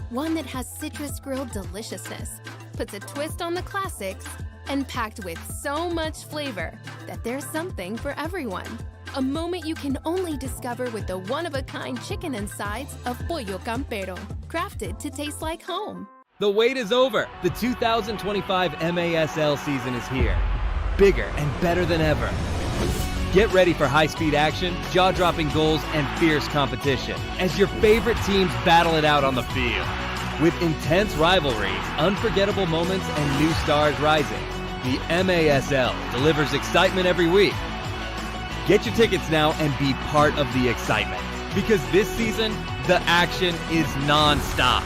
One that has citrus grilled deliciousness, puts a twist on the classics, and packed with so much flavor that there's something for everyone. A moment you can only discover with the one-of-a-kind chicken and sides of Pollo Campero, crafted to taste like home. The wait is over. The 2025 MASL season is here. Bigger and better than ever. Get ready for high-speed action, jaw-dropping goals, and fierce competition as your favorite teams battle it out on the field. With intense rivalries, unforgettable moments, and new stars rising, the MASL delivers excitement every week. Get your tickets now and be part of the excitement, because this season, the action is non-stop.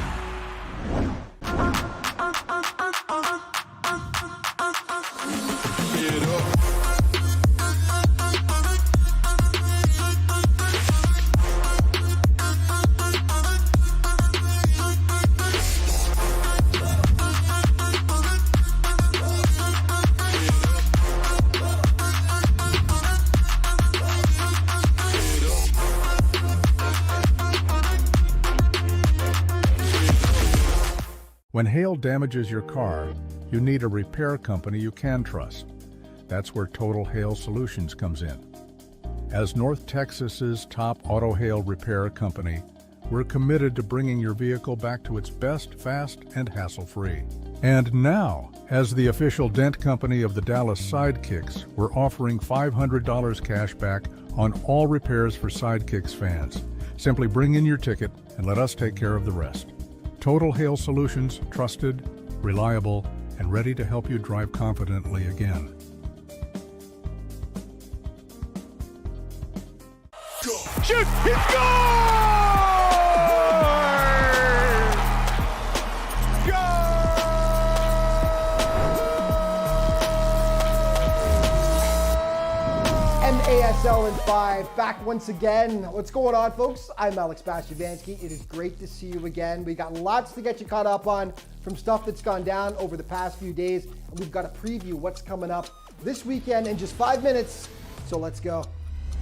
When hail damages your car, you need a repair company you can trust. That's where Total Hail Solutions comes in. As North Texas's top auto hail repair company, we're committed to bringing your vehicle back to its best, fast, and hassle-free. And now, as the official dent company of the Dallas Sidekicks, we're offering $500 cash back on all repairs for Sidekicks fans. Simply bring in your ticket and let us take care of the rest. Total Hail Solutions, trusted, reliable, and ready to help you drive confidently again. Shoot! He scores! MASL in 5, back once again. What's going on, folks? I'm Alex Bastiavansky. It is great to see you again. We got lots to get you caught up on from stuff that's gone down over the past few days, and we've got to preview what's coming up this weekend in just 5 minutes. So let's go.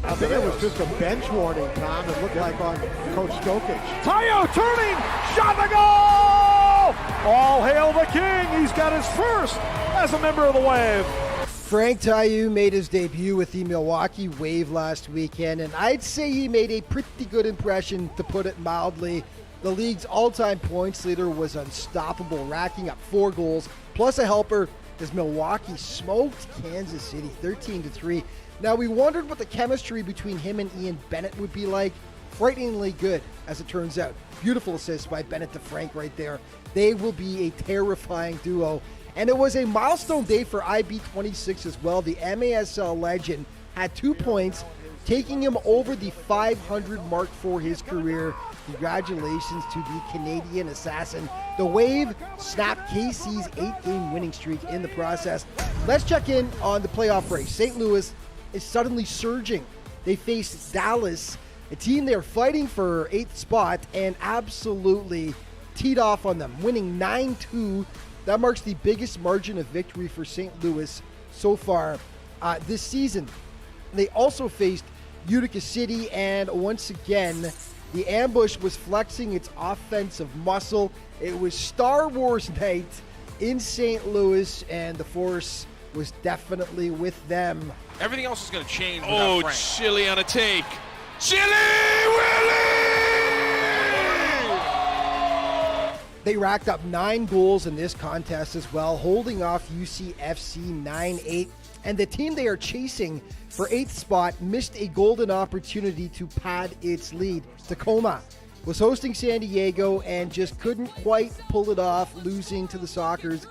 I think it was just a bench warning, Tom. It looked like on Coach Stokic. Tayo turning, shot the goal! All hail the king. He's got his first as a member of the Wave. Frank Tayu made his debut with the Milwaukee Wave last weekend, and I'd say he made a pretty good impression, to put it mildly. The league's all-time points leader was unstoppable, racking up 4 goals, plus a helper, as Milwaukee smoked Kansas City 13-3. Now, we wondered what the chemistry between him and Ian Bennett would be like. Frighteningly good, as it turns out. Beautiful assist by Bennett to Frank right there. They will be a terrifying duo. And it was a milestone day for IB26 as well. The MASL legend had 2 points, taking him over the 500 mark for his career. Congratulations to the Canadian assassin. The Wave snapped KC's 8-game winning streak in the process. Let's check in on the playoff race. St. Louis is suddenly surging. They face Dallas, a team they're fighting for 8th spot, and absolutely teed off on them, winning 9-2. That marks the biggest margin of victory for St. Louis so far this season. They also faced Utica City, and once again, the ambush was flexing its offensive muscle. It was Star Wars night in St. Louis, and the force was definitely with them. Everything else is going to change. Oh, Frank. Chili on a take. Chili Willie! They racked up 9 goals in this contest as well, holding off UCFC 9-8. And the team they are chasing for 8th spot missed a golden opportunity to pad its lead. Tacoma was hosting San Diego and just couldn't quite pull it off, losing to the Sockers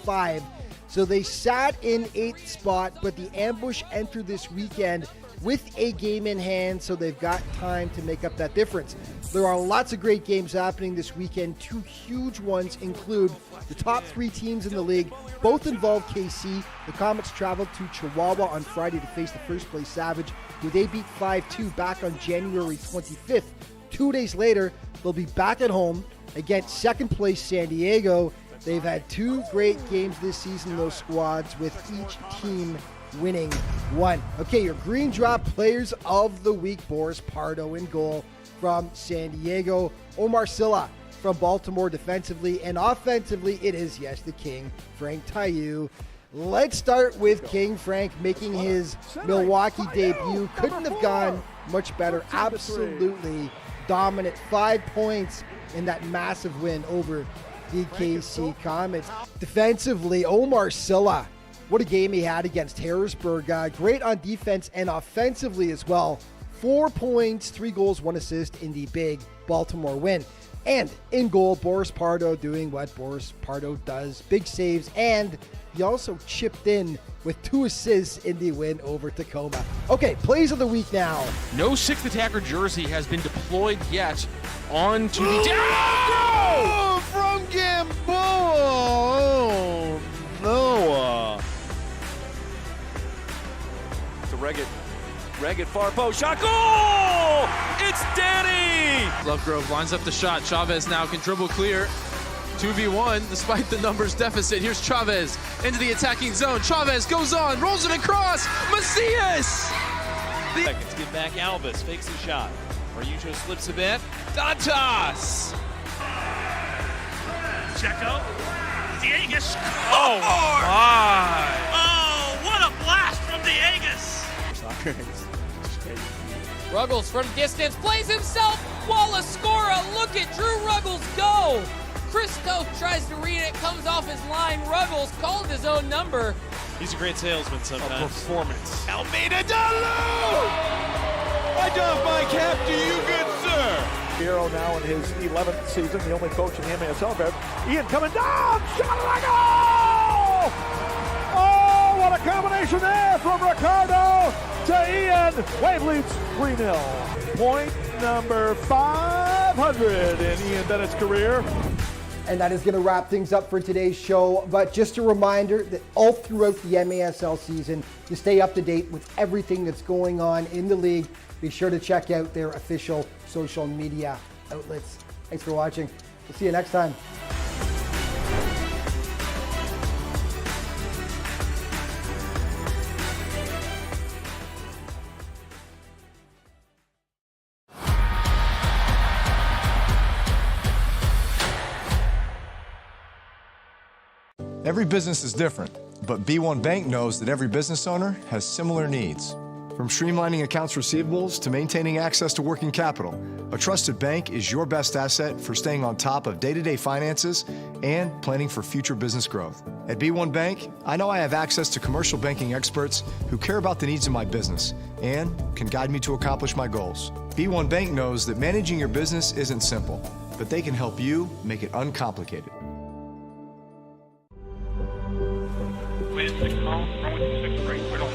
8-5. So they sat in 8th spot, but the ambush entered this weekend with a game in hand, so they've got time to make up that difference. There are lots of great games happening this weekend. Two huge ones include the top 3 teams in the league. Both involve KC. The Comets traveled to Chihuahua on Friday to face the first-place Savage, who they beat 5-2 back on January 25th. 2 days later, they'll be back at home against second-place San Diego. They've had 2 great games this season, those squads, with each team winning 1. Okay, your Green Drop Players of the Week: Boris Pardo in goal from San Diego, Omar Silla from Baltimore defensively, and offensively it is, yes, the King, Frank Taillou. Let's start with King Frank making his Milwaukee debut. Couldn't have gone much better. Absolutely dominant. 5 points in that massive win over the KC Comets. Defensively, Omar Silla, what a game he had against Harrisburg. Great on defense and offensively as well. 4 points, 3 goals, 1 assist in the big Baltimore win. And in goal, Boris Pardo doing what Boris Pardo does. Big saves, and he also chipped in with 2 assists in the win over Tacoma. Okay, plays of the week now. No 6th attacker jersey has been deployed yet onto the... Oh, from Gamboa! Oh, Noah. To Reggett far post shot, goal! It's Danny! Lovegrove lines up the shot. Chavez now can dribble clear. 2v1 despite the numbers deficit. Here's Chavez into the attacking zone. Chavez goes on, rolls it across. Macias! Seconds, get back Alvis, fakes the shot. Marujo slips a bit. Dantas! Checo. Diegas. Oh, my! Oh, what a blast from Diegas! Ruggles from distance plays himself. Wallace Scora. Look at Drew Ruggles go. Christo tries to read it, comes off his line. Ruggles called his own number. He's a great salesman sometimes. A performance. Almeida Dalu! I doff my cap to you, good sir. Hero now in his 11th season, the only coach in the MASL. Ian coming down, shot and a goal! Oh, what a combination there from Ricardo to Ian. Wave leads 3-0. Point number 500 in Ian Bennett's career. And that is going to wrap things up for today's show. But just a reminder that all throughout the MASL season, to stay up to date with everything that's going on in the league, be sure to check out their official social media outlets. Thanks for watching. We'll see you next time. Every business is different, but B1 Bank knows that every business owner has similar needs. From streamlining accounts receivables to maintaining access to working capital, a trusted bank is your best asset for staying on top of day-to-day finances and planning for future business growth. At B1 Bank, I know I have access to commercial banking experts who care about the needs of my business and can guide me to accomplish my goals. B1 Bank knows that managing your business isn't simple, but they can help you make it uncomplicated. With 6 calls, wrong with 6 break, we're on.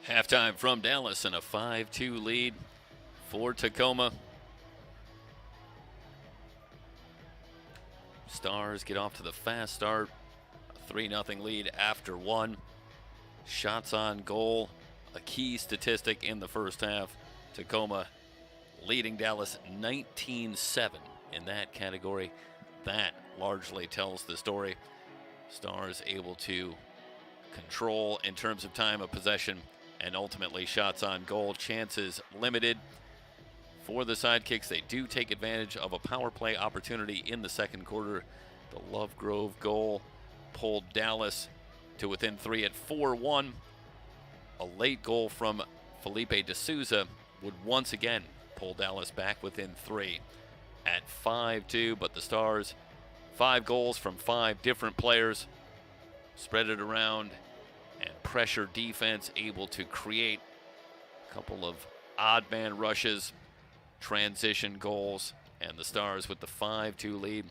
Halftime from Dallas and a 5-2 lead for Tacoma. Stars get off to the fast start. A 3-0 lead after one. Shots on goal, a key statistic in the first half. Tacoma leading Dallas 19-7 in that category. That largely tells the story. Stars able to control in terms of time of possession and ultimately shots on goal. Chances limited for the Sidekicks. They do take advantage of a power play opportunity in the second quarter. The Lovegrove goal pulled Dallas to within 3 at 4-1. A late goal from Felipe D'Souza would once again pull Dallas back within 3 at 5-2, but the Stars, 5 goals from 5 different players, spread it around, and pressure defense, able to create a couple of odd man rushes, transition goals, and the Stars with the 5-2 lead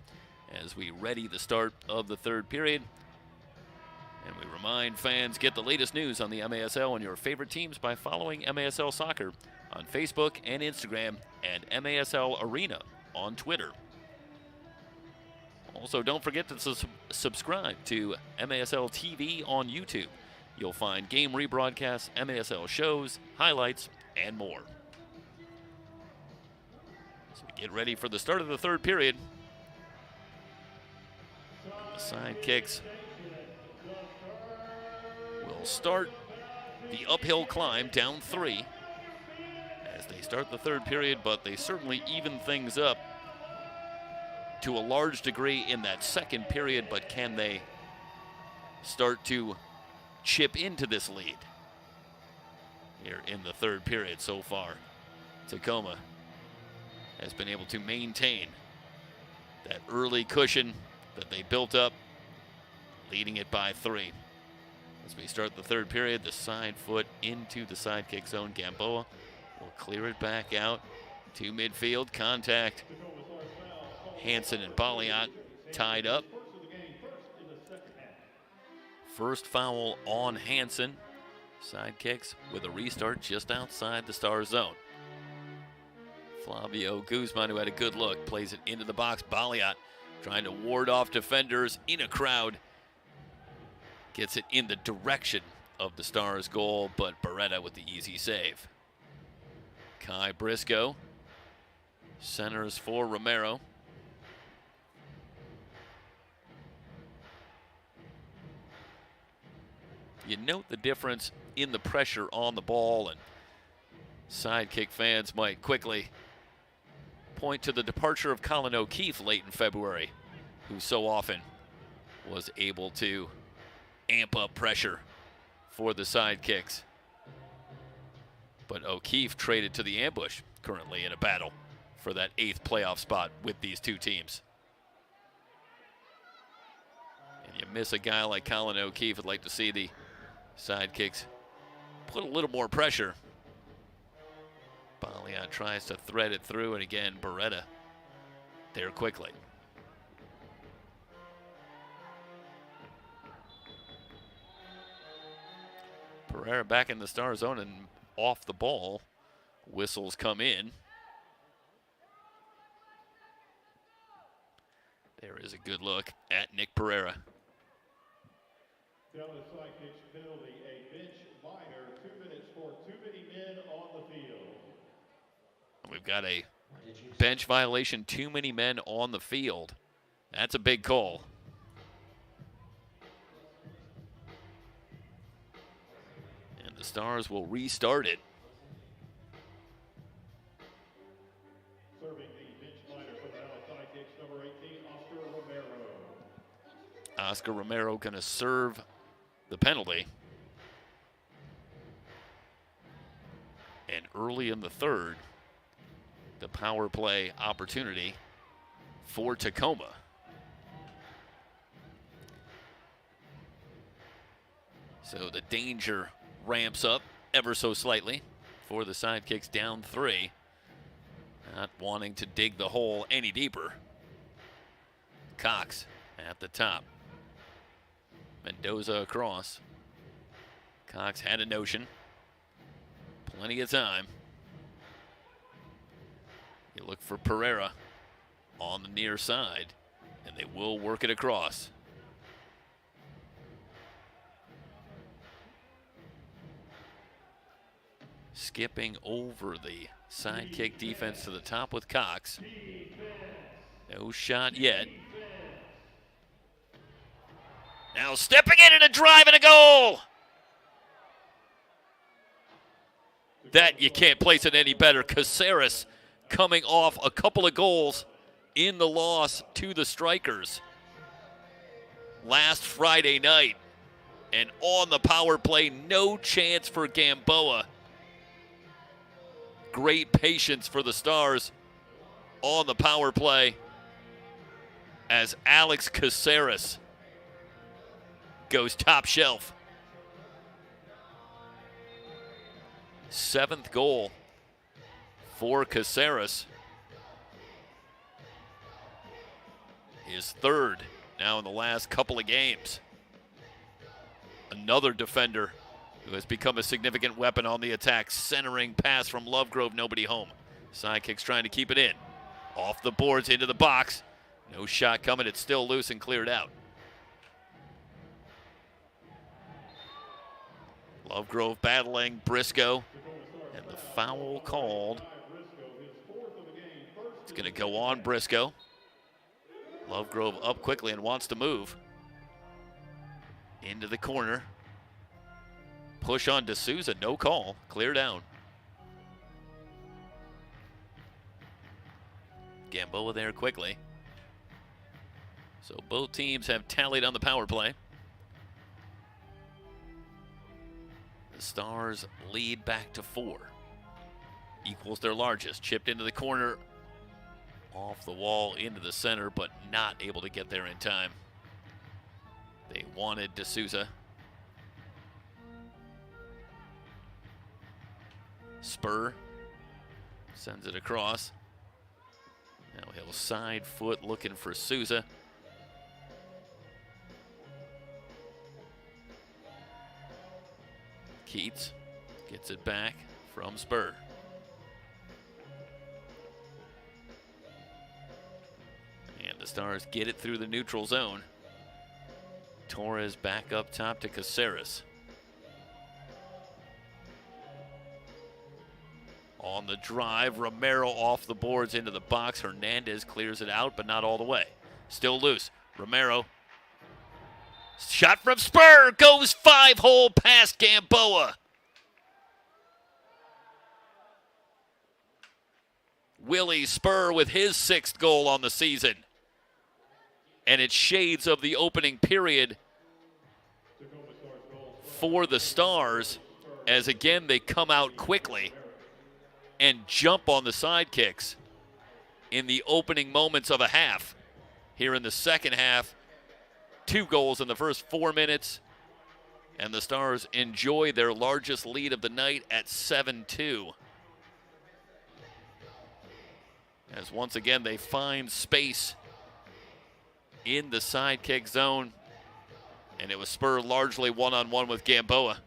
as we ready the start of the third period. And we remind fans, get the latest news on the MASL and your favorite teams by following MASL Soccer on Facebook and Instagram, and MASL Arena on Twitter. Also, don't forget to subscribe to MASL TV on YouTube. You'll find game rebroadcasts, MASL shows, highlights, and more. So we get ready for the start of the third period. The Sidekicks will start the uphill climb down 3 as they start the third period, but they certainly even things up to a large degree in that second period. But can they start to chip into this lead here in the third period? So far, Tacoma has been able to maintain that early cushion that they built up, leading it by 3. As we start the third period, the side foot into the Sidekick zone. Gamboa will clear it back out to midfield. Contact. Hansen and Baliat tied up. First foul on Hansen. Sidekicks with a restart just outside the Star zone. Flavio Guzman, who had a good look, plays it into the box. Baliat trying to ward off defenders in a crowd. Gets it in the direction of the Stars' goal, but Beretta with the easy save. Kai Briscoe centers for Romero. You note the difference in the pressure on the ball, and Sidekick fans might quickly point to the departure of Colin O'Keefe late in February, who so often was able to amp up pressure for the Sidekicks. But O'Keefe traded to the ambush, currently in a battle for that 8th playoff spot with these two teams. And you miss a guy like Colin O'Keefe. I'd like to see the Sidekicks put a little more pressure. Baliat tries to thread it through, and again, Beretta there quickly. Pereira back in the Star zone and off the ball. Whistles come in. There is a good look at Nick Pereira. Dallas Sidekicks penalty, a bench minor, 2 minutes for too many men on the field. We've got a bench violation, too many men on the field. That's a big call. And the Stars will restart it. Serving the bench minor for the Dallas Sidekicks, number 18, Oscar Romero. Oscar Romero going to serve the penalty. And early in the third, the power play opportunity for Tacoma. So the danger ramps up ever so slightly for the Sidekicks, down 3. Not wanting to dig the hole any deeper. Cox at the top. Mendoza across. Cox had a notion. Plenty of time. You look for Pereira on the near side. And they will work it across. Skipping over the sidekick defense to the top with Cox. No shot yet. Now stepping in and a drive and a goal. That you can't place it any better. Caceres coming off a couple of goals in the loss to the Strikers last Friday night. And on the power play, no chance for Gamboa. Great patience for the Stars on the power play as Alex Caceres goes top shelf. 7th goal for Caceres. His 3rd now in the last couple of games. Another defender who has become a significant weapon on the attack. Centering pass from Lovegrove, nobody home. Sidekicks trying to keep it in. Off the boards into the box. No shot coming, it's still loose and cleared out. Lovegrove battling Briscoe, and the foul called. It's going to go on Briscoe. Lovegrove up quickly and wants to move. Into the corner. Push on D'Souza, no call, clear down. Gamboa there quickly. So both teams have tallied on the power play. The Stars lead back to 4. Equals their largest. Chipped into the corner. Off the wall into the center, but not able to get there in time. They wanted D'Souza. Spur sends it across. Now he'll side foot looking for Souza. Keats gets it back from Spur. And the Stars get it through the neutral zone. Torres back up top to Caceres. On the drive, Romero off the boards into the box. Hernandez clears it out, but not all the way. Still loose. Romero. Shot from Spur. Goes 5-hole past Gamboa. Willie Spur with his 6th goal on the season. And it's shades of the opening period for the Stars, as again they come out quickly and jump on the Sidekicks in the opening moments of a half. Here in the second half, 2 goals in the first 4 minutes, and the Stars enjoy their largest lead of the night at 7-2. As once again they find space in the Sidekick zone, and it was Spur largely one-on-one with Gamboa.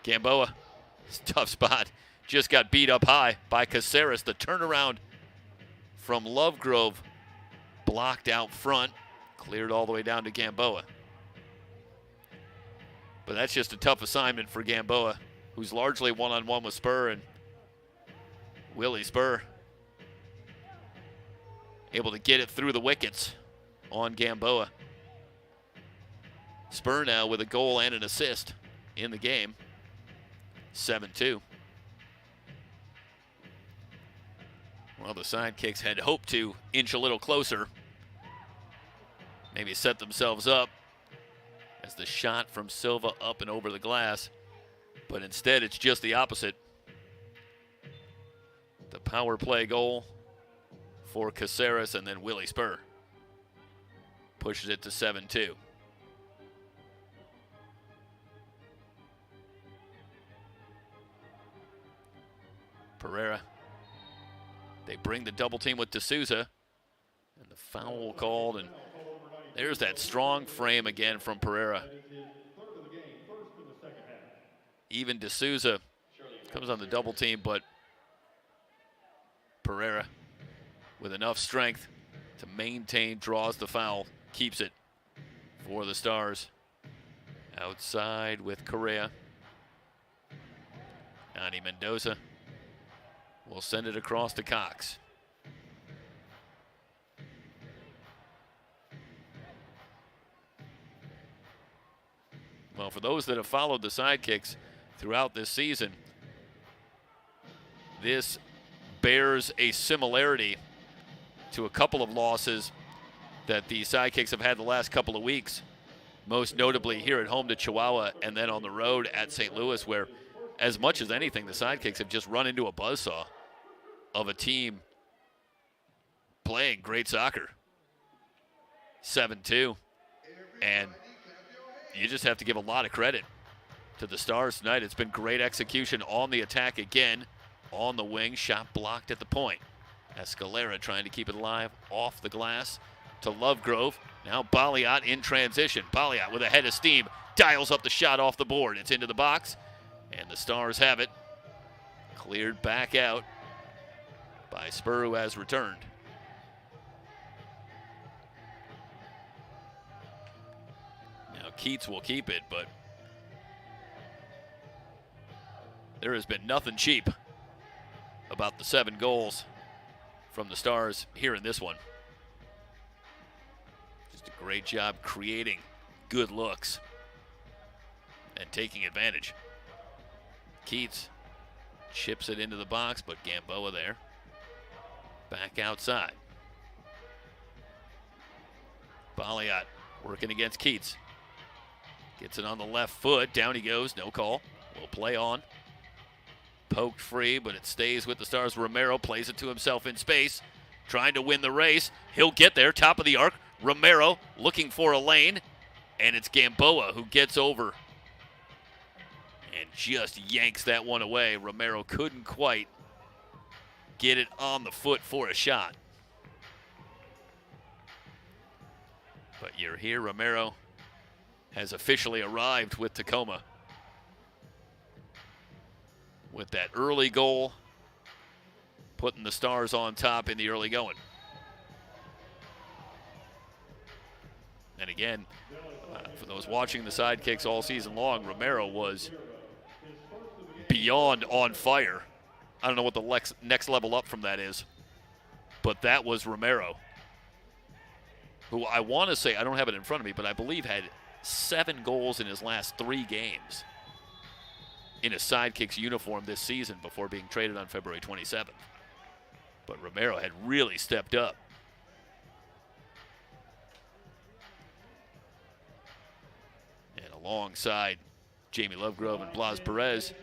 Gamboa, tough spot. Just got beat up high by Caceres. The turnaround from Lovegrove blocked out front, cleared all the way down to Gamboa. But that's just a tough assignment for Gamboa, who's largely one-on-one with Spur, and Willie Spur able to get it through the wickets on Gamboa. Spur now with a goal and an assist in the game. 7-2. Well, the Sidekicks had hoped to inch a little closer. Maybe set themselves up as the shot from Silva up and over the glass. But instead, it's just the opposite. The power play goal for Caceres, and then Willie Spur pushes it to 7-2. Pereira. They bring the double team with D'Souza, and the foul called, and there's that strong frame again from Pereira. Even D'Souza comes on the double team, but Pereira with enough strength to maintain, draws the foul, keeps it for the Stars. Outside with Correa. Nani Mendoza will send it across to Cox. Well, for those that have followed the Sidekicks throughout this season, this bears a similarity to a couple of losses that the Sidekicks have had the last couple of weeks, most notably here at home to Chihuahua and then on the road at St. Louis, where as much as anything, the Sidekicks have just run into a buzzsaw of a team playing great soccer. 7-2. And you just have to give a lot of credit to the Stars tonight. It's been great execution on the attack again. On the wing, shot blocked at the point. Escalera trying to keep it alive off the glass to Lovegrove. Now Baliat in transition. Baliat with a head of steam dials up the shot off the board. It's into the box, and the Stars have it. Cleared back out by Spur, who has returned. Now Keats will keep it, but there has been nothing cheap about the 7 goals from the Stars here in this one. Just a great job creating good looks and taking advantage. Keats chips it into the box, but Gamboa there. Back outside. Baliat working against Keats. Gets it on the left foot. Down he goes. No call. Will play on. Poked free, but it stays with the Stars. Romero plays it to himself in space, trying to win the race. He'll get there, top of the arc. Romero looking for a lane, and it's Gamboa who gets over and just yanks that one away. Romero couldn't quite get it on the foot for a shot. But you're here. Romero has officially arrived with Tacoma, with that early goal, putting the Stars on top in the early going. And again, for those watching the Sidekicks all season long, Romero was beyond on fire. I don't know what the next level up from that is, but that was Romero, who I want to say, I don't have it in front of me, but I believe had 7 goals in his last 3 games in a Sidekicks uniform this season before being traded on February 27th. But Romero had really stepped up. And alongside Jamie Lovegrove and Blas Perez,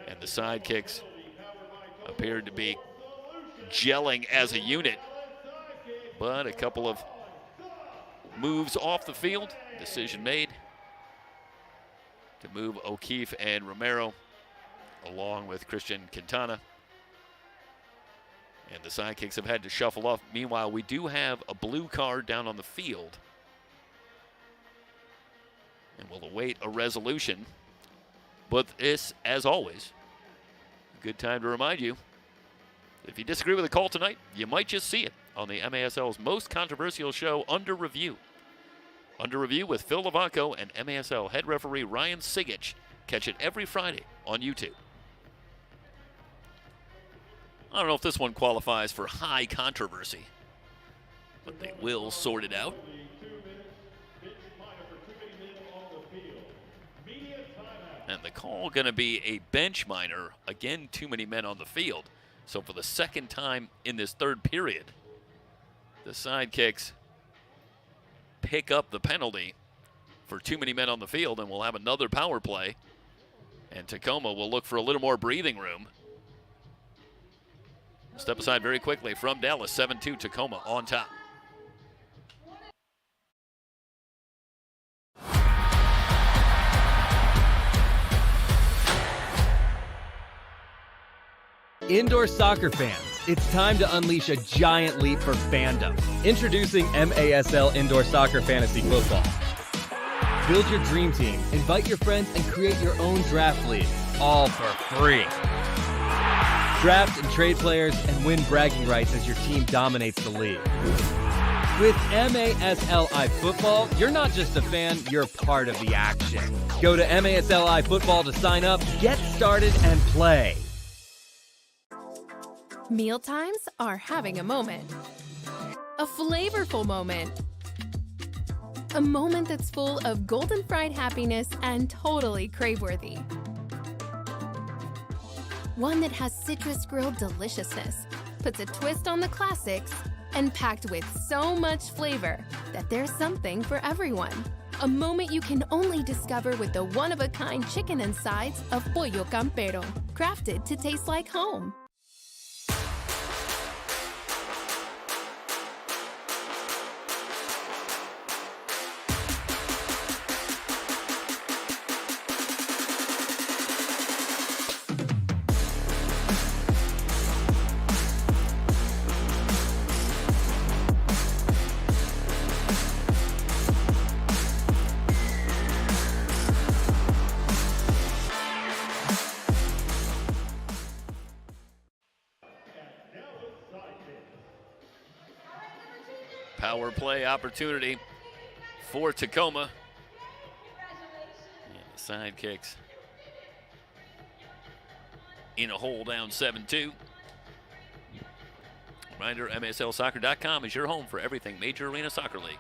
and the Sidekicks appeared to be gelling as a unit. But a couple of moves off the field, decision made to move O'Keefe and Romero along with Christian Quintana. And the Sidekicks have had to shuffle off. Meanwhile, we do have a blue card down on the field, and we'll await a resolution. But this, as always, a good time to remind you, if you disagree with the call tonight, you might just see it on the MASL's most controversial show, Under Review. Under Review with Phil Levanco and MASL head referee Ryan Sigich. Catch it every Friday on YouTube. I don't know if this one qualifies for high controversy, but they will sort it out. And the call going to be a bench minor. Again, too many men on the field. So for the second time in this third period, the Sidekicks pick up the penalty for too many men on the field, and we'll have another power play. And Tacoma will look for a little more breathing room. Step aside very quickly from Dallas. 7-2 Tacoma on top. Indoor soccer fans, it's time to unleash a giant leap for fandom. Introducing MASL Indoor Soccer Fantasy Football. Build your dream team, invite your friends, and create your own draft league, all for free. Draft and trade players and win bragging rights as your team dominates the league. With MASLI Football, you're not just a fan, you're part of the action. Go to MASLI Football to sign up, get started, and play. Mealtimes are having a moment. A flavorful moment. A moment that's full of golden fried happiness and totally crave-worthy. One that has citrus grilled deliciousness, puts a twist on the classics, and packed with so much flavor that there's something for everyone. A moment you can only discover with the one-of-a-kind chicken and sides of Pollo Campero, crafted to taste like home. Power play opportunity for Tacoma. And the Sidekicks in a hole down 7-2. Reminder, MASLsoccer.com is your home for everything Major Arena Soccer League.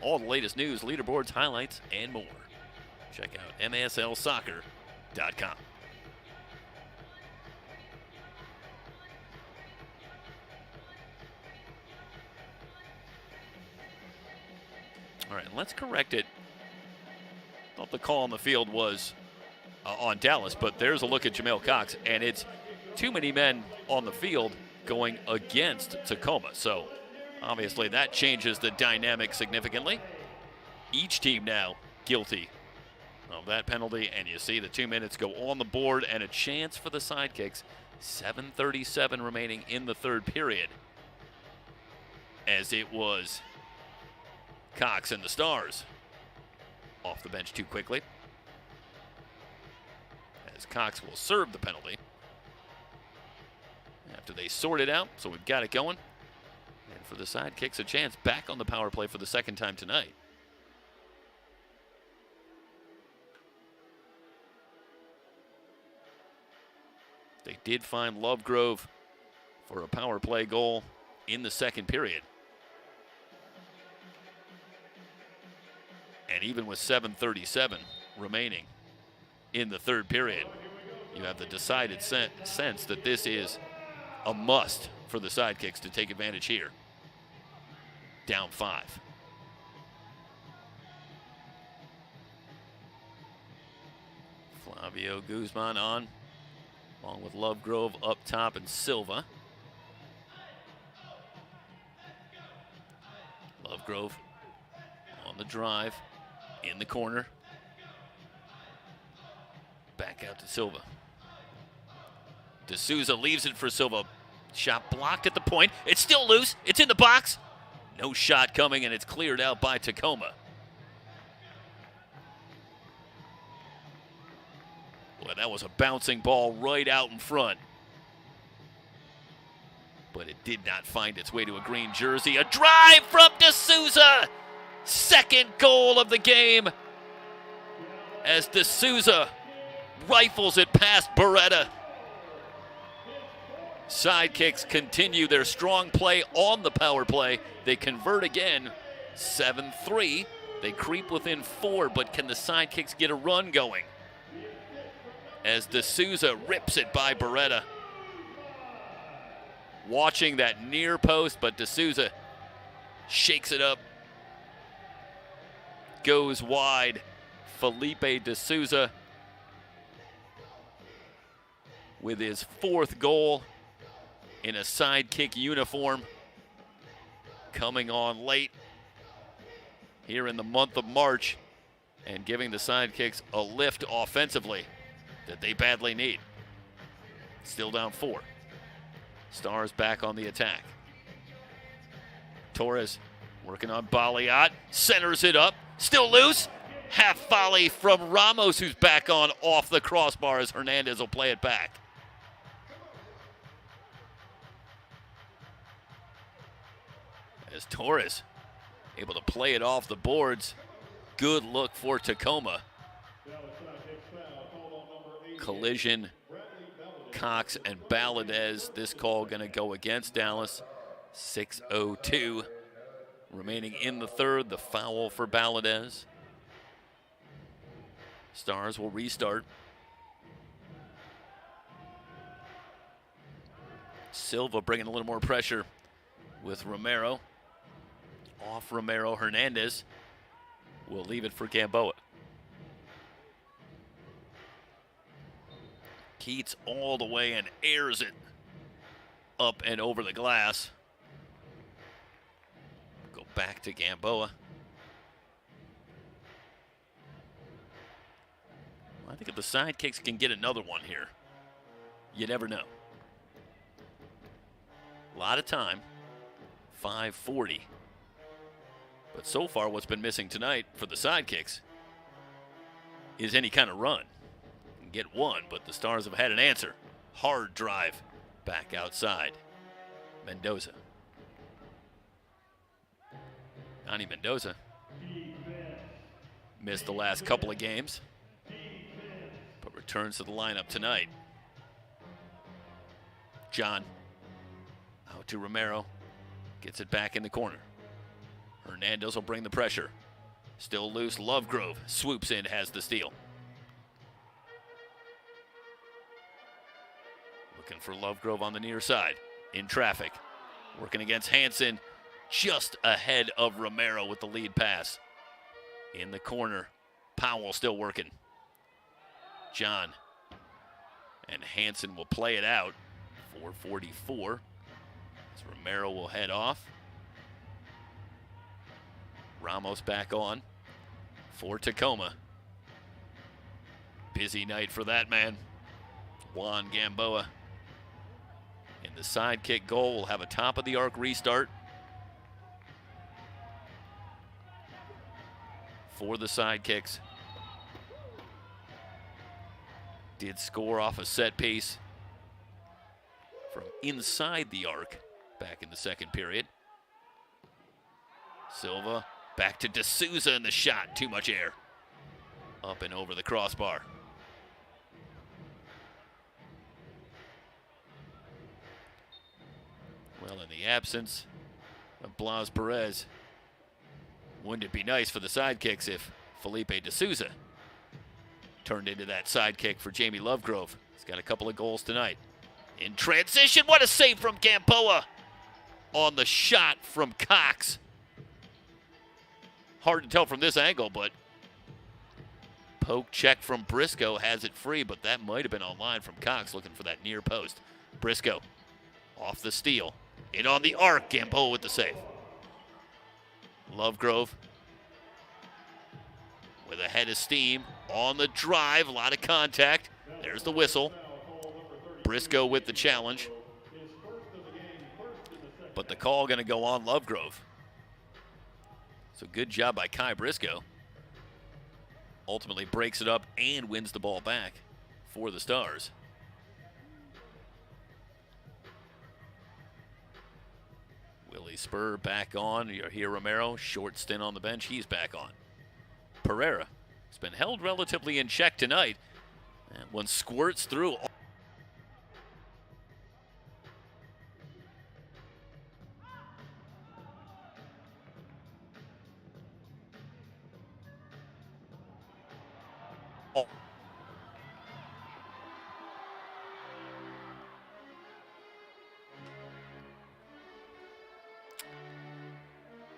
All the latest news, leaderboards, highlights, and more. Check out MASLsoccer.com. All right, let's correct it. I thought the call on the field was on Dallas, but there's a look at Jamel Cox, and it's too many men on the field going against Tacoma. So obviously that changes the dynamic significantly. Each team now guilty of that penalty, and you see the 2 minutes go on the board and a chance for the Sidekicks. 7:37 remaining in the third period, as it was Cox and the Stars off the bench too quickly, as Cox will serve the penalty after they sort it out. So we've got it going, and for the Sidekicks, a chance back on the power play for the second time tonight. They did find Lovegrove for a power play goal in the second period. And even with 7:37 remaining in the third period, you have the decided sense that this is a must for the Sidekicks to take advantage here. Down 5. Flavio Guzman on, along with Lovegrove up top and Silva. Lovegrove on the drive. In the corner. Back out to Silva. D'Souza leaves it for Silva. Shot blocked at the point. It's still loose. It's in the box. No shot coming, and it's cleared out by Tacoma. Boy, that was a bouncing ball right out in front. But it did not find its way to a green jersey. A drive from D'Souza! Second goal of the game, as D'Souza rifles it past Beretta. Sidekicks continue their strong play on the power play. They convert again, 7-3. They creep within 4, but can the Sidekicks get a run going? As D'Souza rips it by Beretta. Watching that near post, but D'Souza shakes it up. Goes wide. Felipe D'Souza with his 4th goal in a Sidekick uniform, coming on late here in the month of March and giving the Sidekicks a lift offensively that they badly need. Still down 4. Stars back on the attack. Torres working on Baliat, centers it up. Still loose. Half volley from Ramos, who's back on off the crossbar, as Hernandez will play it back. As Torres able to play it off the boards. Good look for Tacoma. Collision, Cox and Valadez. This call going to go against Dallas. 6:02 remaining in the third. The foul for Valadez. Stars will restart. Silva bringing a little more pressure with Romero. Off Romero, Hernandez will leave it for Gamboa. Keats all the way and airs it up and over the glass. Go back to Gamboa. Well, I think if the Sidekicks can get another one here, you never know. A lot of time, 5:40. But so far what's been missing tonight for the Sidekicks is any kind of run. Get one, but the Stars have had an answer. Hard drive back outside. Mendoza. Johnny Mendoza missed the last couple of games, but returns to the lineup tonight. John out to Romero. Gets it back in the corner. Hernandez will bring the pressure. Still loose. Lovegrove swoops in, has the steal. Looking for Lovegrove on the near side. In traffic. Working against Hansen. Just ahead of Romero with the lead pass. In the corner. Powell still working. John. And Hansen will play it out. 4:44. As Romero will head off. Ramos back on for Tacoma. Busy night for that man. Juan Gamboa. In the sidekick goal, will have a top of the arc restart for the Sidekicks. Did score off a set piece from inside the arc back in the second period. Silva back to D'Souza in the shot. Too much air. Up and over the crossbar. Well, in the absence of Blas Perez, wouldn't it be nice for the Sidekicks if Felipe D'Souza turned into that sidekick for Jamie Lovegrove? He's got a couple of goals tonight. In transition, what a save from Gamboa on the shot from Cox. Hard to tell from this angle, but poke check from Briscoe has it free, but that might have been online from Cox looking for that near post. Briscoe off the steal. In on the arc, Gamboa with the save. Lovegrove with a head of steam on the drive, a lot of contact. There's the whistle. Briscoe with the challenge. But the call going to go on Lovegrove. So good job by Kai Briscoe. Ultimately breaks it up and wins the ball back for the Stars. Willie Spur back on. You hear Romero, short stint on the bench. He's back on. Pereira has been held relatively in check tonight. And one squirts through.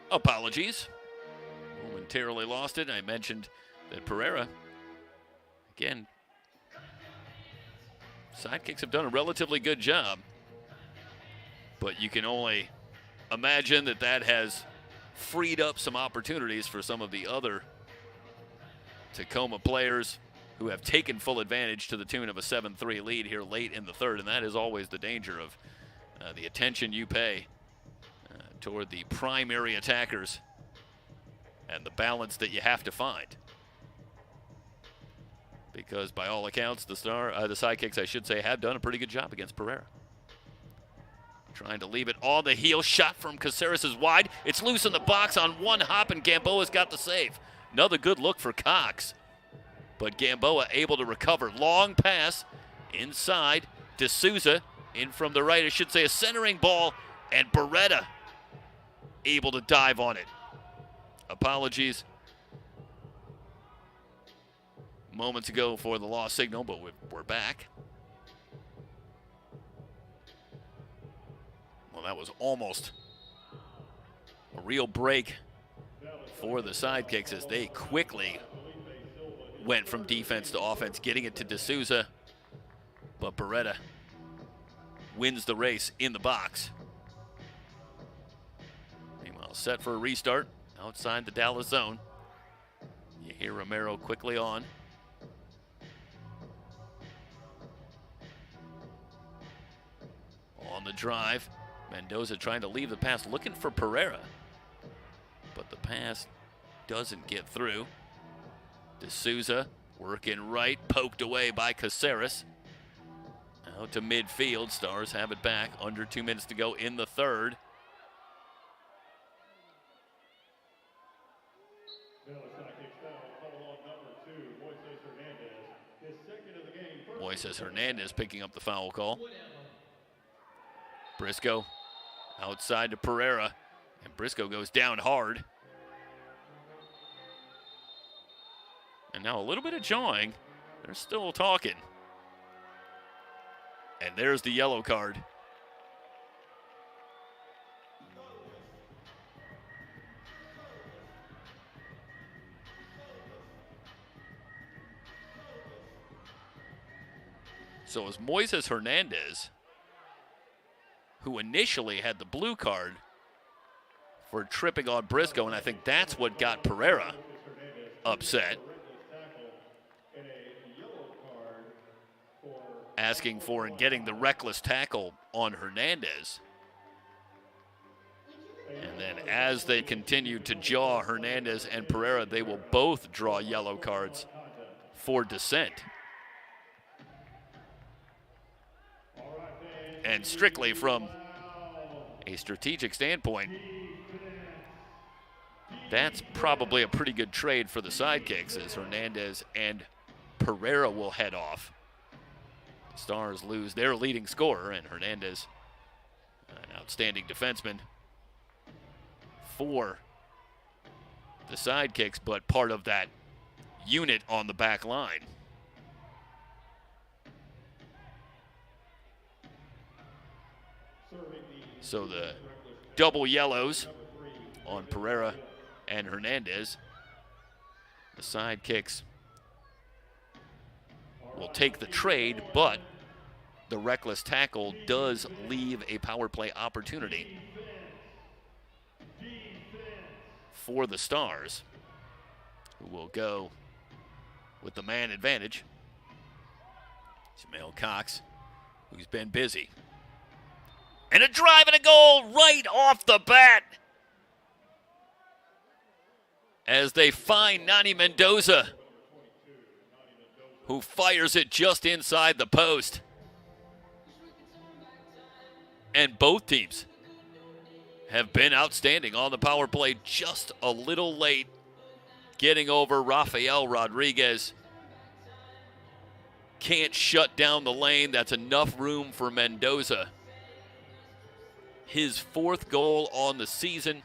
Apologies. Momentarily lost it. I mentioned that Pereira, again, Sidekicks have done a relatively good job, but you can only imagine that that has freed up some opportunities for some of the other Tacoma players who have taken full advantage to the tune of a 7-3 lead here late in the third, and that is always the danger of the attention you pay toward the primary attackers and the balance that you have to find. Because by all accounts, the Sidekicks, I should say, have done a pretty good job against Pereira. Trying to leave it on the heel. Shot from Caceres is wide. It's loose in the box on one hop, and Gamboa's got the save. Another good look for Cox. But Gamboa able to recover. Long pass inside. D'Souza in from the right. I should say a centering ball. And Beretta able to dive on it. Apologies moments ago for the lost signal, but we're back. Well, that was almost a real break for the Sidekicks as they quickly went from defense to offense, getting it to D'Souza. But Beretta wins the race in the box. Meanwhile, set for a restart outside the Dallas zone. You hear Romero quickly on. On the drive, Mendoza trying to leave the pass, looking for Pereira. But the pass doesn't get through. D'Souza working right, poked away by Caceres. Out to midfield. Stars have it back. Under 2 minutes to go in the third. Moises Hernandez picking up the foul call. Briscoe outside to Pereira, and Briscoe goes down hard. And now a little bit of jawing. They're still talking. And there's the yellow card. So it was Moises Hernandez who initially had the blue card for tripping on Briscoe, and I think that's what got Pereira upset. Asking for and getting the reckless tackle on Hernandez. And then as they continue to jaw Hernandez and Pereira, they will both draw yellow cards for dissent. And strictly from a strategic standpoint, that's probably a pretty good trade for the Sidekicks as Hernandez and Pereira will head off. The Stars lose their leading scorer, and Hernandez, an outstanding defenseman for the Sidekicks, but part of that unit on the back line. So the double yellows on Pereira and Hernandez. The Sidekicks will take the trade, but the reckless tackle does leave a power play opportunity for the Stars, who will go with the man advantage. Jamel Cox, who's been busy. And a drive and a goal right off the bat as they find Nani Mendoza, who fires it just inside the post. And both teams have been outstanding on the power play, just a little late getting over Rafael Rodriguez. Can't shut down the lane. That's enough room for Mendoza. His fourth goal on the season.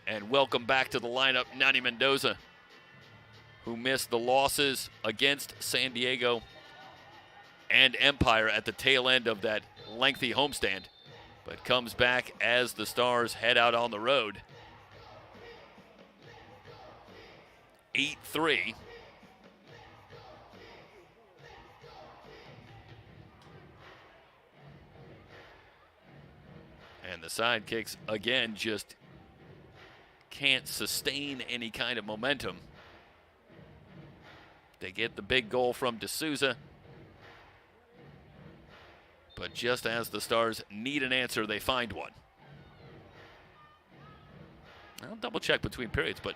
And welcome back to the lineup, Nani Mendoza, who missed the losses against San Diego and Empire at the tail end of that lengthy homestand, but comes back as the Stars head out on the road. 8-3. And the Sidekicks, again, just can't sustain any kind of momentum. They get the big goal from D'Souza. But just as the Stars need an answer, they find one. I'll double check between periods, but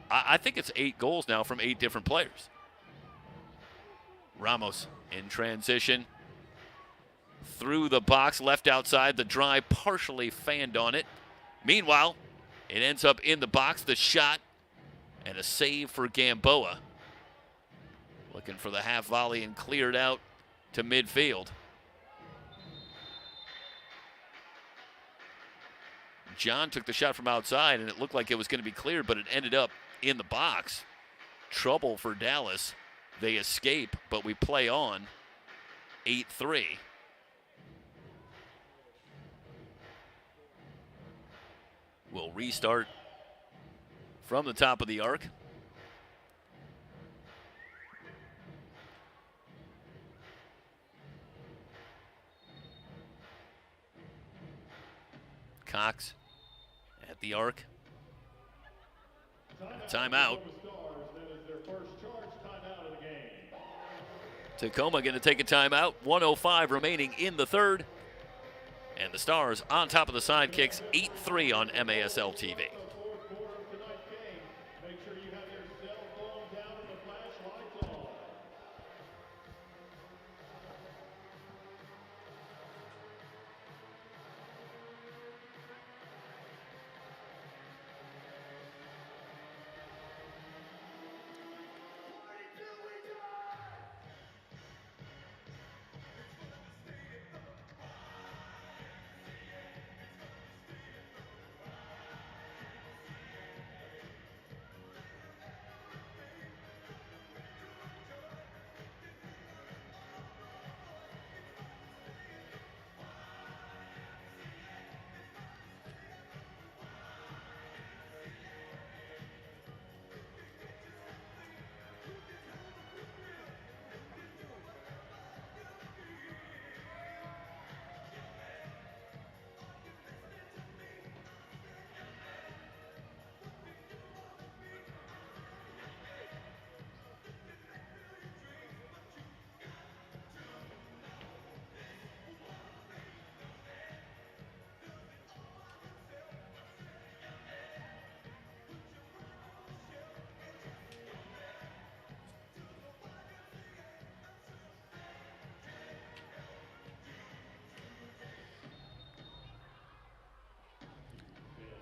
I think it's 8 goals now from 8 different players. Ramos in transition. through the box, left outside. The drive partially fanned on it. Meanwhile, it ends up in the box. The shot and a save for Gamboa. Looking for the half volley and cleared out to midfield. John took the shot from outside, and it looked like it was going to be cleared, but it ended up in the box. Trouble for Dallas. They escape, but we play on. 8-3. We'll restart from the top of the arc. Cox at the arc. Timeout. Tacoma going to take a timeout. 1:05 remaining in the third. And the Stars on top of the Sidekicks, 8-3 on MASL TV.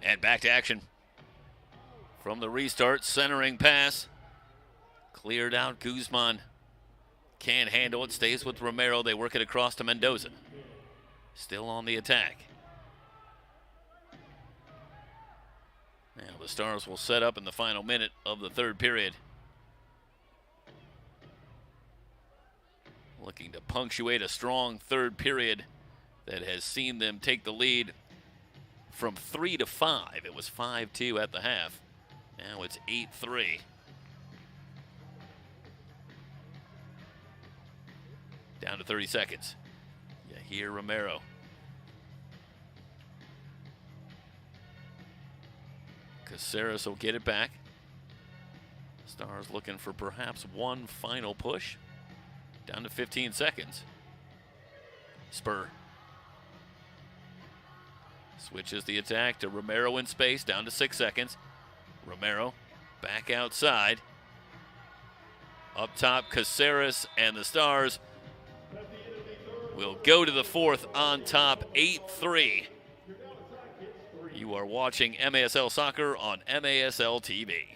And back to action. From the restart, centering pass. Cleared out, Guzman can't handle it, stays with Romero. They work it across to Mendoza. Still on the attack. Now the Stars will set up in the final minute of the third period. Looking to punctuate a strong third period that has seen them take the lead from 3-5. It was 5-2 at the half. Now it's 8-3. Down to 30 seconds. You hear Romero. Caceres will get it back. Stars looking for perhaps one final push. Down to 15 seconds. Spur. Switches the attack to Romero in space, down to 6 seconds. Romero back outside. Up top, Caceres, and the Stars will go to the fourth on top, 8-3. You are watching MASL Soccer on MASL TV.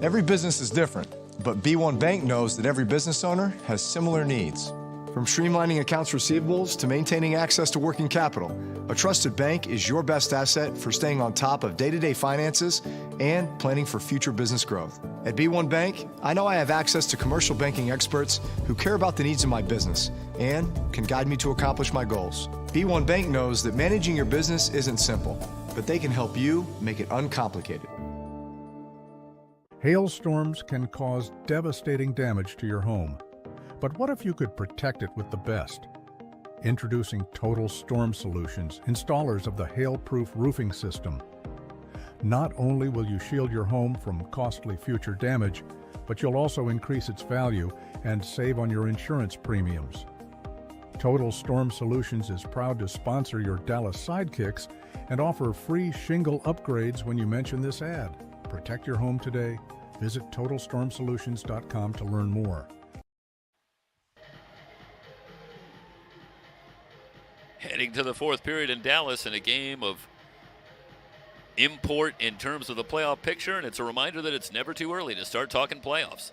Every business is different, but B1 Bank knows that every business owner has similar needs. From streamlining accounts receivables to maintaining access to working capital, a trusted bank is your best asset for staying on top of day-to-day finances and planning for future business growth. At B1 Bank, I know I have access to commercial banking experts who care about the needs of my business and can guide me to accomplish my goals. B1 Bank knows that managing your business isn't simple, but they can help you make it uncomplicated. Hailstorms can cause devastating damage to your home. But what if you could protect it with the best? Introducing Total Storm Solutions, installers of the hail-proof roofing system. Not only will you shield your home from costly future damage, but you'll also increase its value and save on your insurance premiums. Total Storm Solutions is proud to sponsor your Dallas Sidekicks and offer free shingle upgrades when you mention this ad. Protect your home today. Visit TotalStormSolutions.com to learn more. Heading to the fourth period in Dallas in a game of import in terms of the playoff picture, and it's a reminder that it's never too early to start talking playoffs.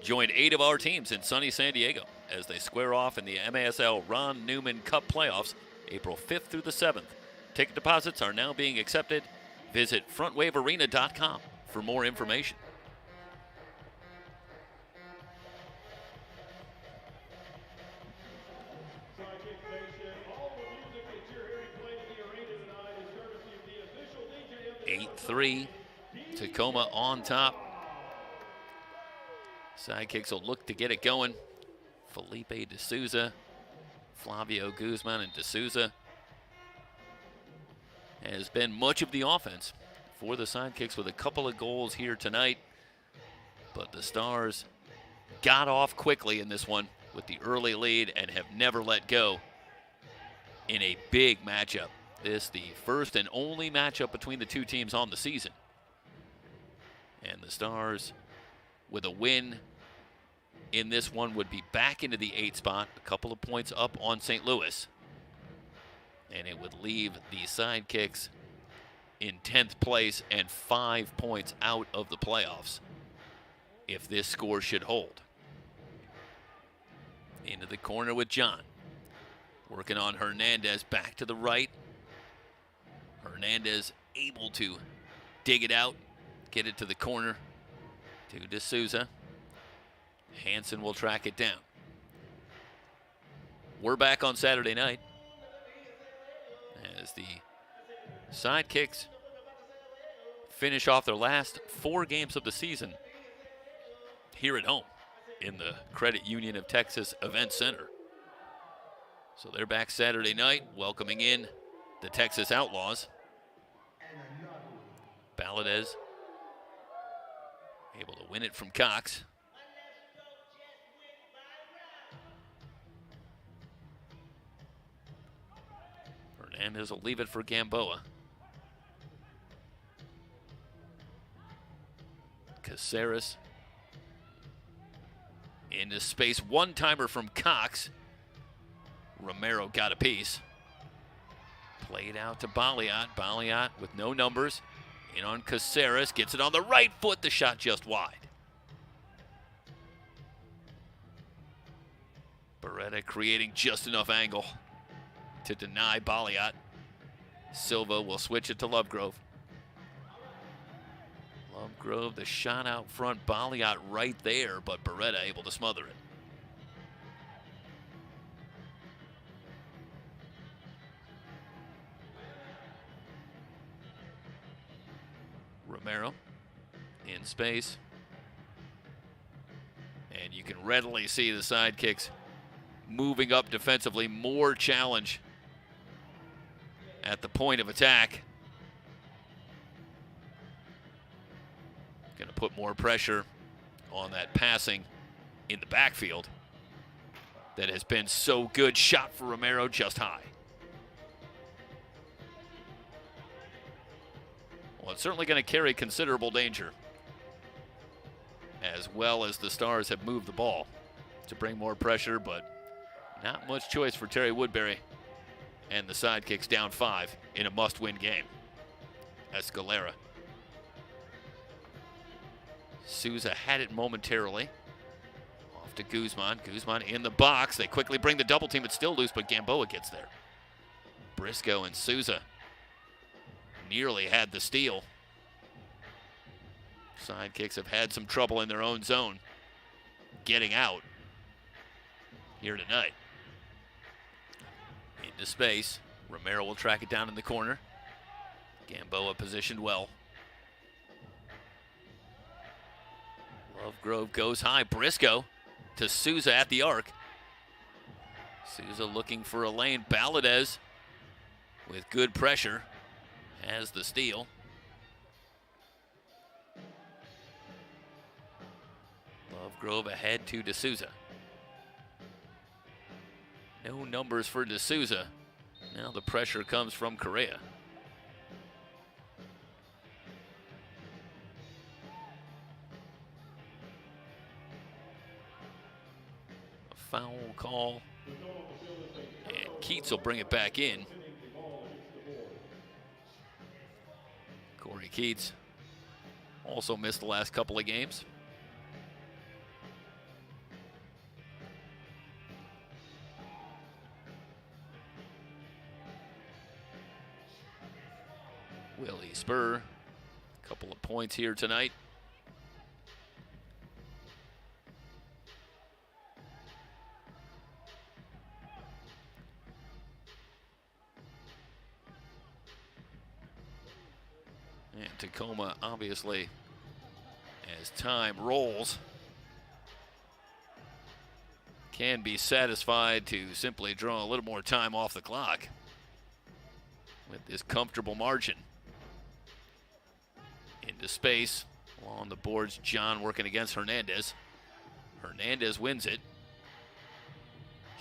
Join 8 of our teams in sunny San Diego as they square off in the MASL Ron Newman Cup playoffs April 5th through the 7th. Ticket deposits are now being accepted. Visit frontwavearena.com for more information. (8-3), Tacoma on top. Sidekicks will look to get it going. Felipe D'Souza, Flavio Guzman, and D'Souza has been much of the offense for the Sidekicks with a couple of goals here tonight. But the Stars got off quickly in this one with the early lead and have never let go in a big matchup. This the first and only matchup between the two teams on the season. And the Stars, with a win in this one, would be back into the 8th spot, a couple of points up on St. Louis. And it would leave the Sidekicks in 10th place and 5 points out of the playoffs if this score should hold. Into the corner with John. Working on Hernandez back to the right. Hernandez able to dig it out, get it to the corner to D'Souza. Hansen will track it down. We're back on Saturday night as the Sidekicks finish off their last 4 games of the season here at home in the Credit Union of Texas Event Center. So they're back Saturday night, welcoming in the Texas Outlaws. Valadez able to win it from Cox. Hernandez will leave it for Gamboa. Caceres into space, one-timer from Cox. Romero got a piece. Played out to Baliot. Baliot with no numbers. In on Caceres, gets it on the right foot. The shot just wide. Beretta creating just enough angle to deny Baliot. Silva will switch it to Lovegrove. Lovegrove, the shot out front. Baliot right there, but Beretta able to smother it. Romero in space. And you can readily see the Sidekicks moving up defensively. More challenge at the point of attack. Going to put more pressure on that passing in the backfield that has been so good. Shot for Romero just high. Well, it's certainly going to carry considerable danger, as well as the Stars have moved the ball to bring more pressure, but not much choice for Terry Woodbury and the Sidekicks down 5 in a must-win game. Escalera Souza had it momentarily. Off to Guzman. Guzman in the box. They quickly bring the double team. It's still loose, but Gamboa gets there. Briscoe and Souza nearly had the steal. Sidekicks have had some trouble in their own zone getting out here tonight. Into space. Romero will track it down in the corner. Gamboa positioned well. Lovegrove goes high. Briscoe to Souza at the arc. Souza looking for a lane. Baladez with good pressure has the steal. Lovegrove ahead to D'Souza. No numbers for D'Souza. Now the pressure comes from Correa. A foul call. And Keats will bring it back in. Corey Keats also missed the last couple of games. Willie Spur, a couple of points here tonight. And Tacoma, obviously, as time rolls, can be satisfied to simply draw a little more time off the clock with this comfortable margin. Into space, along the boards, John working against Hernandez. Hernandez wins it.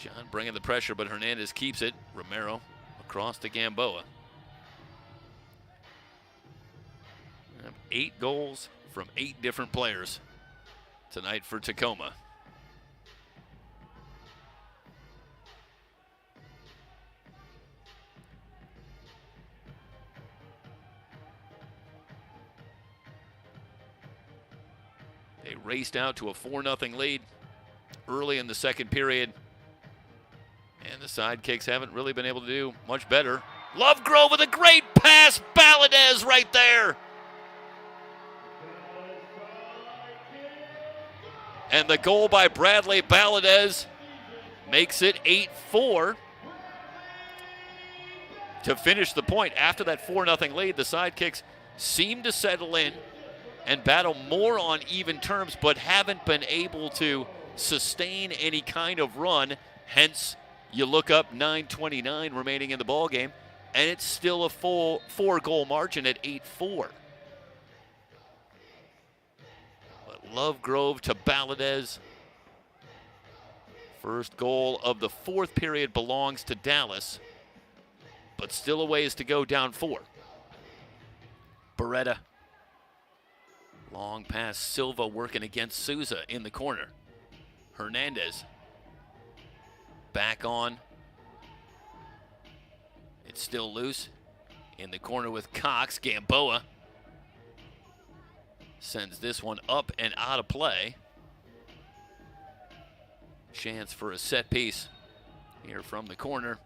John bringing the pressure, but Hernandez keeps it. Romero across to Gamboa. 8 goals from 8 different players tonight for Tacoma. They raced out to a 4-0 lead early in the second period. And the Sidekicks haven't really been able to do much better. Lovegrove with a great pass. Baladez right there. And the goal by Bradley Baladez makes it 8-4 to finish the point. After that 4-0 lead, the Sidekicks seem to settle in and battle more on even terms, but haven't been able to sustain any kind of run. Hence, you look up 9:29 remaining in the ballgame, and it's still a full 4-goal margin at 8-4. But Lovegrove to Baladez. First goal of the fourth period belongs to Dallas, but still a ways to go, down 4. Beretta. Long pass, Silva working against Souza in the corner. Hernandez back on. It's still loose. In the corner with Cox. Gamboa sends this one up and out of play. Chance for a set piece here from the corner.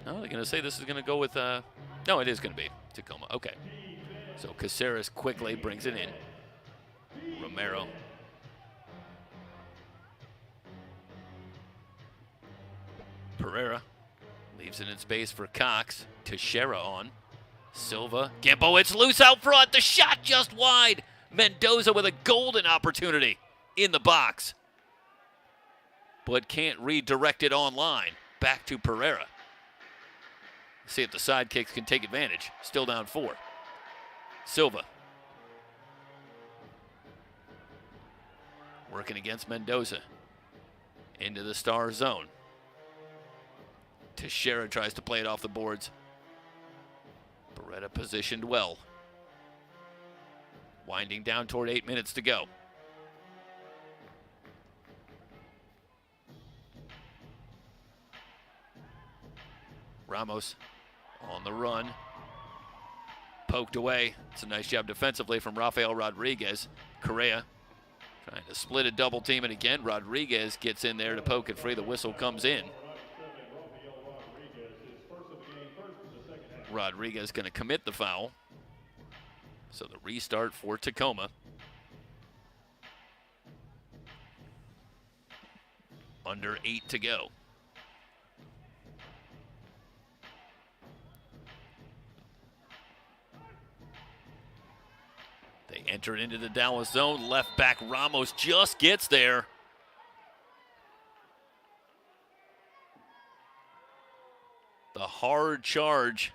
No, they're going to say this is going to go with, no, it is going to be Tacoma. Okay. So Caceres quickly brings it in. Romero. Pereira leaves it in space for Cox. Teixeira on. Silva. Gamboa, it's loose out front. The shot just wide. Mendoza with a golden opportunity in the box, but can't redirect it online. Back to Pereira. See if the Sidekicks can take advantage. Still down 4. Silva. Working against Mendoza. Into the Star zone. Teixeira tries to play it off the boards. Beretta positioned well. Winding down toward 8 minutes to go. Ramos on the run. poked away. It's a nice job defensively from Rafael Rodriguez. Correa trying to split a double team, and again, Rodriguez gets in there to poke it free. The whistle comes in. Rodriguez going to commit the foul. So the restart for Tacoma. Under 8 to go. They enter into the Dallas zone. Left back Ramos just gets there. The hard charge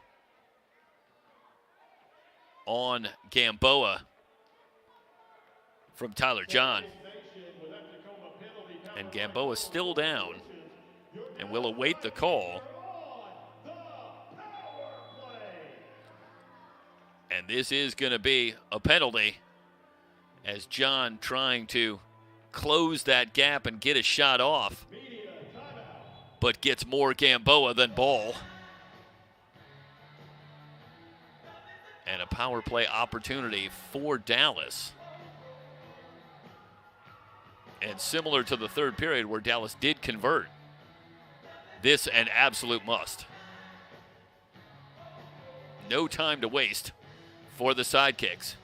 on Gamboa from Tyler John. And Gamboa still down and will await the call. And this is going to be a penalty as John trying to close that gap and get a shot off, but gets more Gamboa than ball. And a power play opportunity for Dallas. And similar to the third period where Dallas did convert, this an absolute must. No time to waste for the Sidekicks.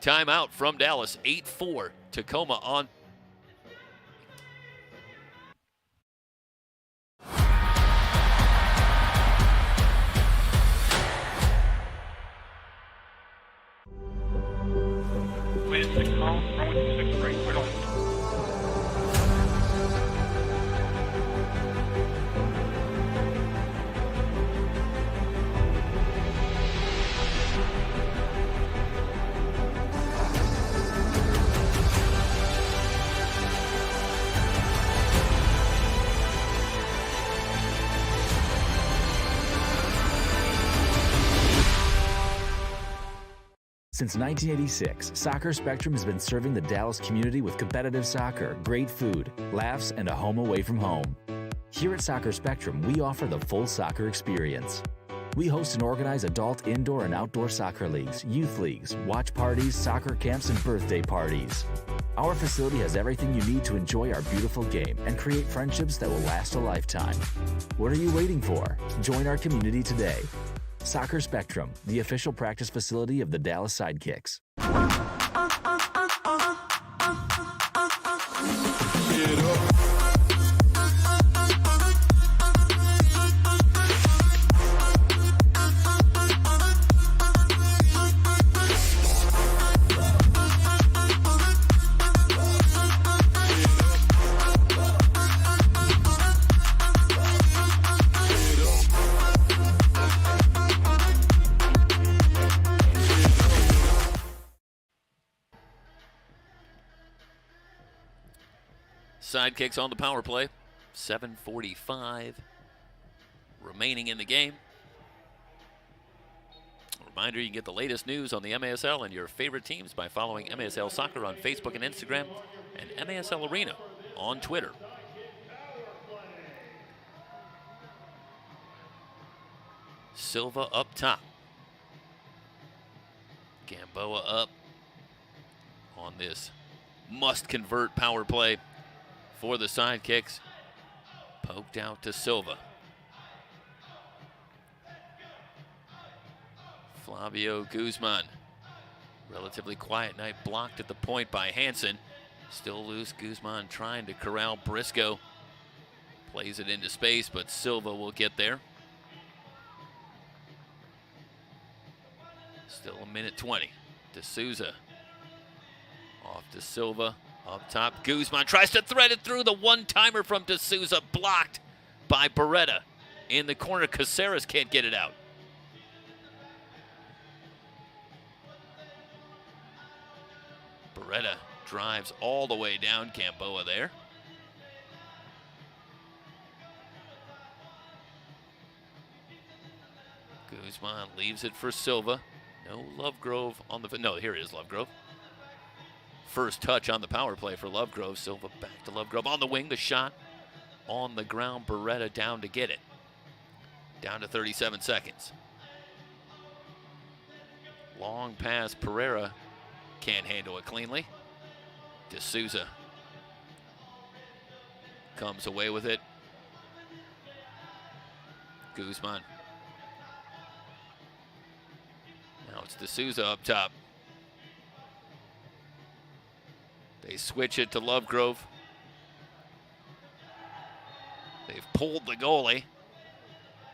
Timeout from Dallas, 8-4, Tacoma on. Wait, 6 calls, runway 26 right, clear to land. Since 1986, Soccer Spectrum has been serving the Dallas community with competitive soccer, great food, laughs, and a home away from home. Here at Soccer Spectrum, we offer the full soccer experience. We host and organize adult indoor and outdoor soccer leagues, youth leagues, watch parties, soccer camps, and birthday parties. Our facility has everything you need to enjoy our beautiful game and create friendships that will last a lifetime. What are you waiting for? Join our community today. Soccer Spectrum, the official practice facility of the Dallas Sidekicks. Sidekicks on the power play. 7:45 remaining in the game. A reminder, you can get the latest news on the MASL and your favorite teams by following MASL Soccer on Facebook and Instagram and MASL Arena on Twitter. Silva up top. Gamboa up on this must-convert power play for the Sidekicks. Poked out to Silva. Flavio Guzman. Relatively quiet night, blocked at the point by Hansen. Still loose, Guzman trying to corral Briscoe. Plays it into space, but Silva will get there. Still a minute 20. D'Souza. Off to Silva. Up top, Guzman tries to thread it through. The one-timer from D'Souza blocked by Beretta. In the corner, Caceres can't get it out. Beretta drives all the way down. Gamboa there. Guzman leaves it for Silva. No Lovegrove on the... No, here is Lovegrove. First touch on the power play for Lovegrove. Silva back to Lovegrove on the wing. The shot on the ground. Beretta down to get it. Down to 37 seconds. Long pass, Pereira can't handle it cleanly. D'Souza comes away with it. Guzman. Now it's D'Souza up top. They switch it to Lovegrove. They've pulled the goalie.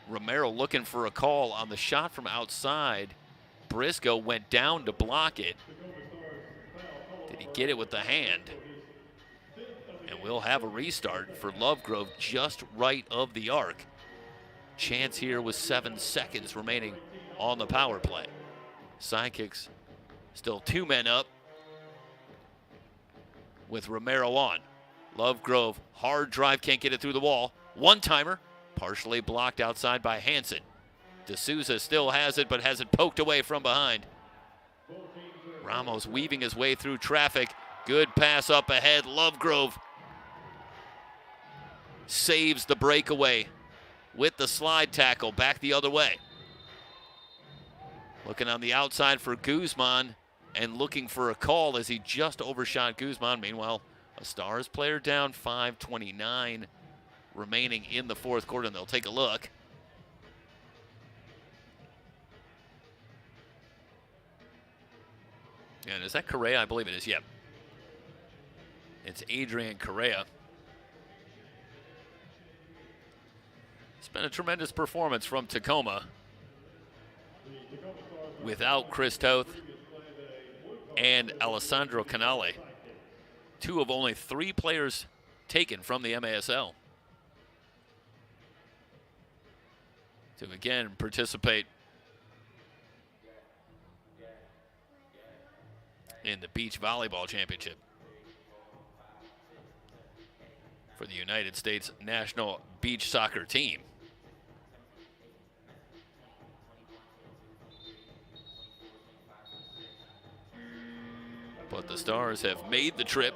Romero looking for a call on the shot from outside. Briscoe went down to block it. Did he get it with the hand? And we'll have a restart for Lovegrove just right of the arc. Chance here with 7 seconds remaining on the power play. Sidekicks still 2 men up with Romero on. Lovegrove, hard drive, can't get it through the wall. One-timer, partially blocked outside by Hansen. D'Souza still has it, but has it poked away from behind. Ramos weaving his way through traffic. Good pass up ahead. Lovegrove saves the breakaway with the slide tackle back the other way. Looking on the outside for Guzman and looking for a call as he just overshot Guzman. Meanwhile, a Stars player down, 5:29 remaining in the fourth quarter, and they'll take a look. And is that Correa? I believe it is, yep. It's Adrian Correa. It's been a tremendous performance from Tacoma without Chris Toth and Alessandro Canale. 2 of only 3 players taken from the MASL to again participate in the Beach Volleyball Championship for the United States National Beach Soccer Team. But the Stars have made the trip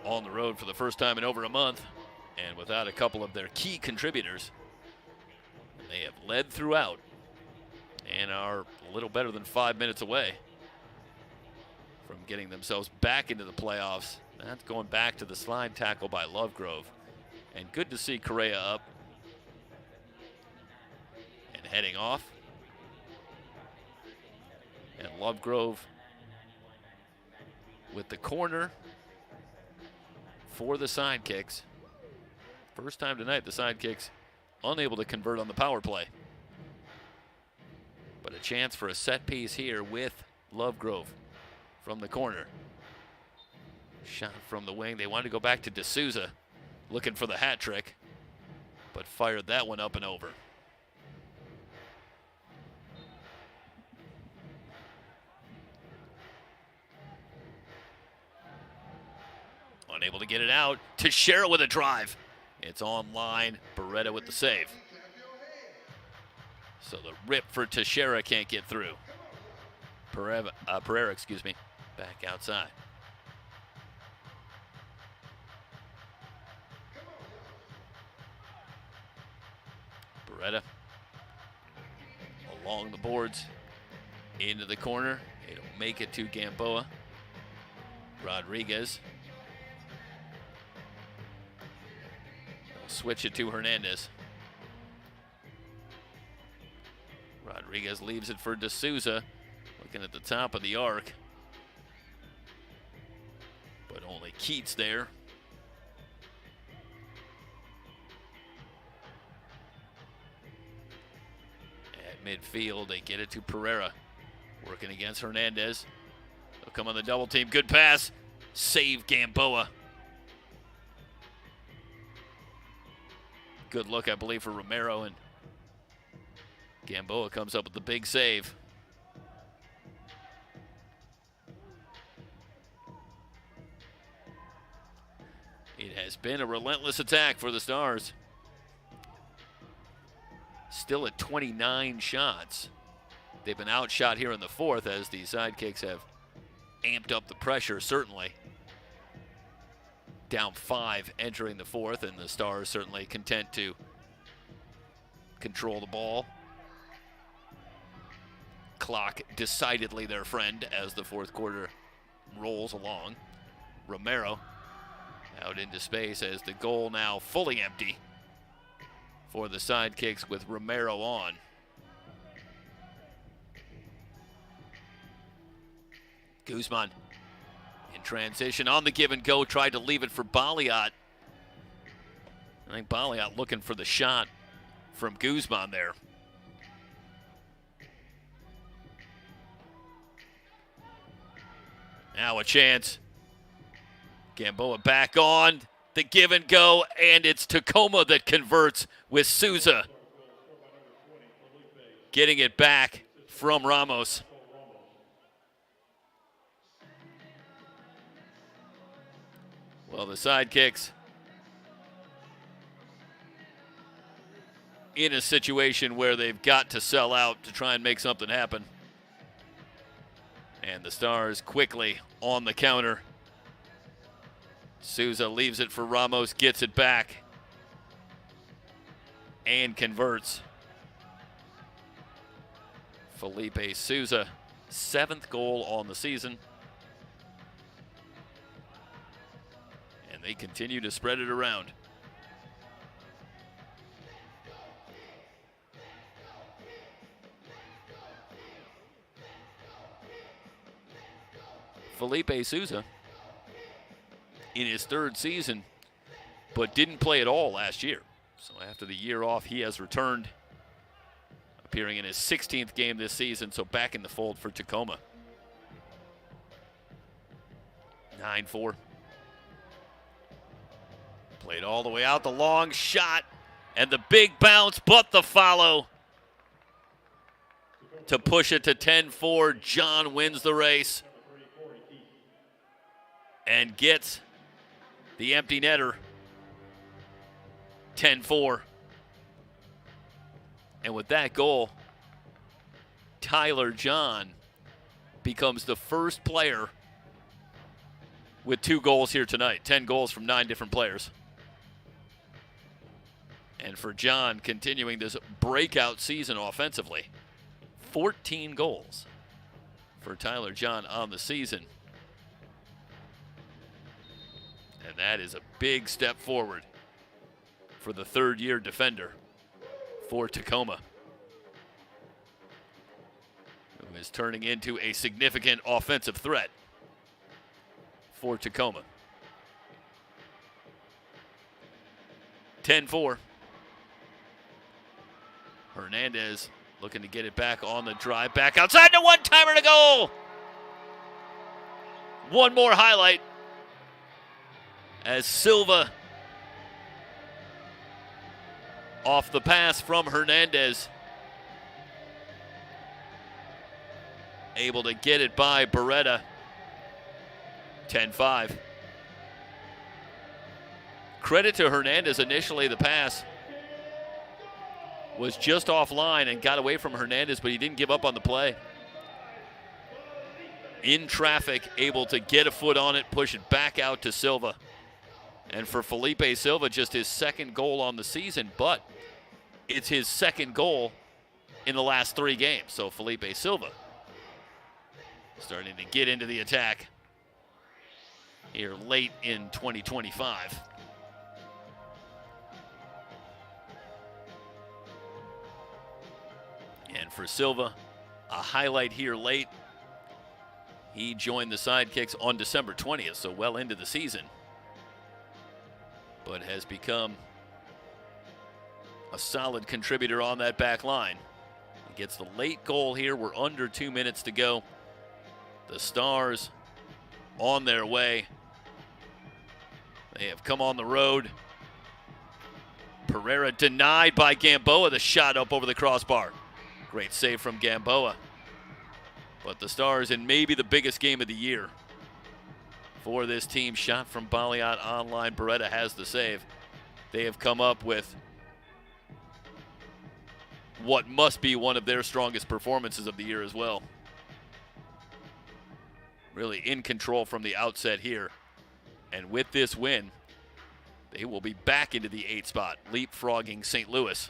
on the road for the first time in over a month, and without a couple of their key contributors. They have led throughout and are a little better than 5 minutes away from getting themselves back into the playoffs. That's going back to the slide tackle by Lovegrove. And good to see Correa up and heading off. And Lovegrove with the corner for the Sidekicks. First time tonight, the Sidekicks unable to convert on the power play. But a chance for a set piece here with Lovegrove from the corner. Shot from the wing. They wanted to go back to D'Souza, looking for the hat trick, but fired that one up and over. Unable to get it out. Teixeira with a drive. It's online. Beretta with the save. So the rip for Teixeira can't get through. Pereira, back outside. Beretta along the boards into the corner. It'll make it to Gamboa. Rodriguez. They'll switch it to Hernandez. Rodriguez leaves it for D'Souza. Looking at the top of the arc. But only Keats there. At midfield, they get it to Pereira. Working against Hernandez. They'll come on the double team. Good pass. Save Gamboa. Good look, I believe, for Romero, and Gamboa comes up with the big save. It has been a relentless attack for the Stars. Still at 29 shots. They've been outshot here in the fourth as the Sidekicks have amped up the pressure, certainly. Down 5 entering the fourth, and the Stars certainly content to control the ball. clock decidedly their friend as the fourth quarter rolls along. Romero out into space as the goal now fully empty for the Sidekicks with Romero on. Guzman in transition on the give and go, tried to leave it for Baliot. I think Baliot looking for the shot from Guzman there. Now a chance. Gamboa back on the give and go, and it's Tacoma that converts with Souza getting it back from Ramos. Well, the Sidekicks in a situation where they've got to sell out to try and make something happen. And the Stars quickly on the counter. Souza leaves it for Ramos, gets it back, and converts. Felipe Souza, 7th goal on the season. And they continue to spread it around. Felipe Souza in his 3rd season, but didn't play at all last year. So after the year off, he has returned, appearing in his 16th game this season, so back in the fold for Tacoma. 9-4. Played all the way out, the long shot, and the big bounce, but the follow to push it to 10-4. John wins the race and gets the empty netter. 10-4. And with that goal, Tyler John becomes the first player with 2 goals here tonight. 10 goals from 9 different players. And for John, continuing this breakout season offensively, 14 goals for Tyler John on the season. And that is a big step forward for the 3rd-year defender for Tacoma, who is turning into a significant offensive threat for Tacoma. 10-4. Hernandez looking to get it back on the drive, back outside, the one-timer to goal. One more highlight as Silva, off the pass from Hernandez, able to get it by Beretta. 10-5. Credit to Hernandez. Initially, the pass was just offline and got away from Hernandez, but he didn't give up on the play. In traffic, able to get a foot on it, push it back out to Silva. And for Felipe Silva, just his 2nd goal on the season, but it's his 2nd goal in the last 3 games. So Felipe Silva starting to get into the attack here late in 2025. And for Silva, a highlight here late. He joined the Sidekicks on December 20th, so well into the season, but has become a solid contributor on that back line. He gets the late goal here. We're under 2 minutes to go. The Stars on their way. They have come on the road. Pereira denied by Gamboa. The shot up over the crossbar. Great save from Gamboa. But the Stars in maybe the biggest game of the year for this team. Shot from Baliot online. Beretta has the save. They have come up with what must be one of their strongest performances of the year as well. Really in control from the outset here. And with this win, they will be back into the 8th spot, leapfrogging St. Louis.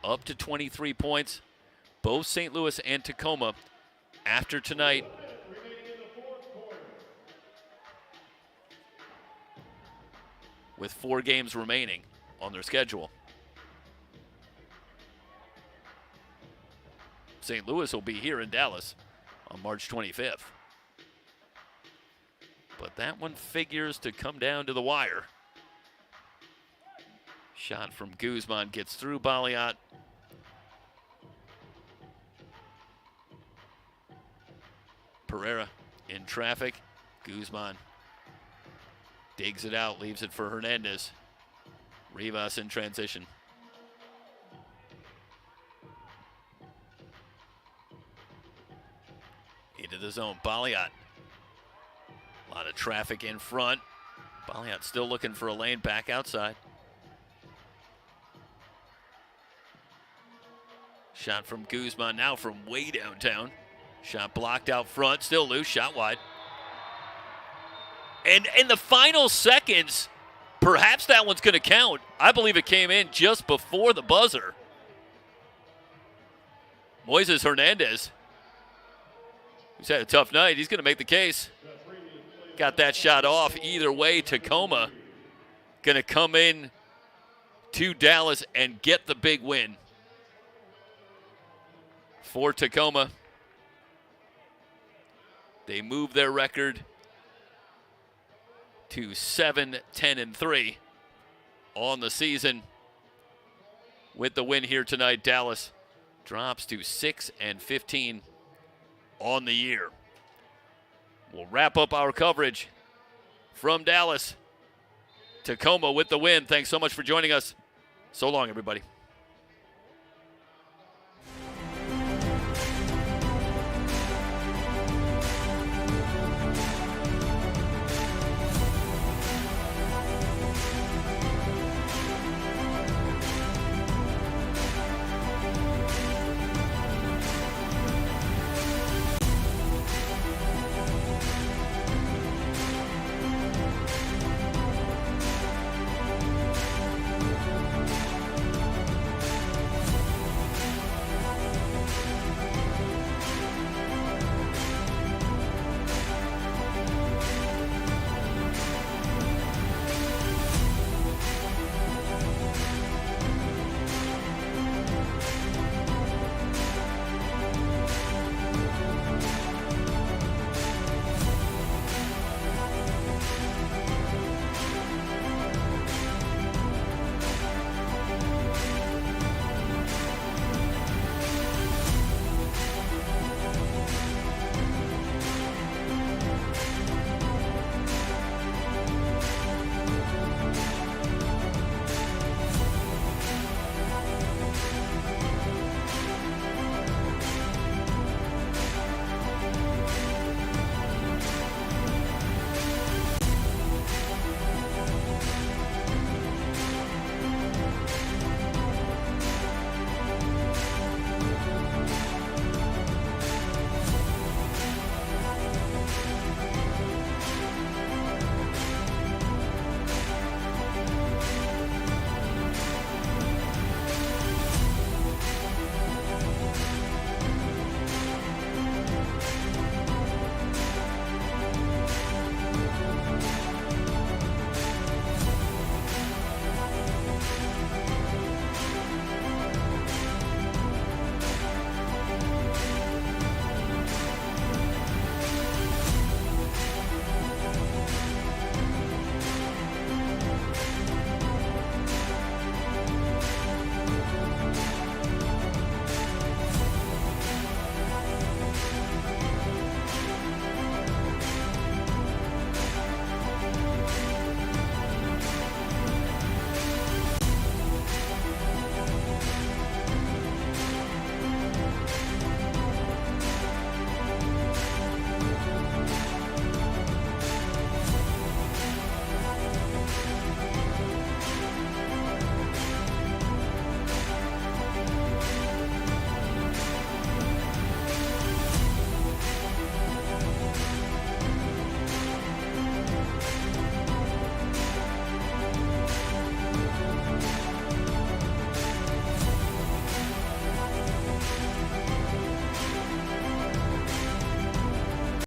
Up to 23 points, both St. Louis and Tacoma after tonight. With 4 games remaining on their schedule. St. Louis will be here in Dallas on March 25th. But that one figures to come down to the wire. Shot from Guzman gets through Baliat. Pereira in traffic. Guzman digs it out, leaves it for Hernandez. Rivas in transition. Into the zone, Baliat. A lot of traffic in front. Baliat still looking for a lane back outside. Shot from Guzman, now from way downtown. Shot blocked out front, still loose, shot wide. And in the final seconds, perhaps that one's going to count. I believe it came in just before the buzzer. Moises Hernandez, who's had a tough night, he's going to make the case. Got that shot off. Either way, Tacoma going to come in to Dallas and get the big win. For Tacoma, they move their record to 7-10-3 on the season. With the win here tonight, Dallas drops to 6-15 on the year. We'll wrap up our coverage from Dallas. Tacoma with the win. Thanks so much for joining us. So long, everybody.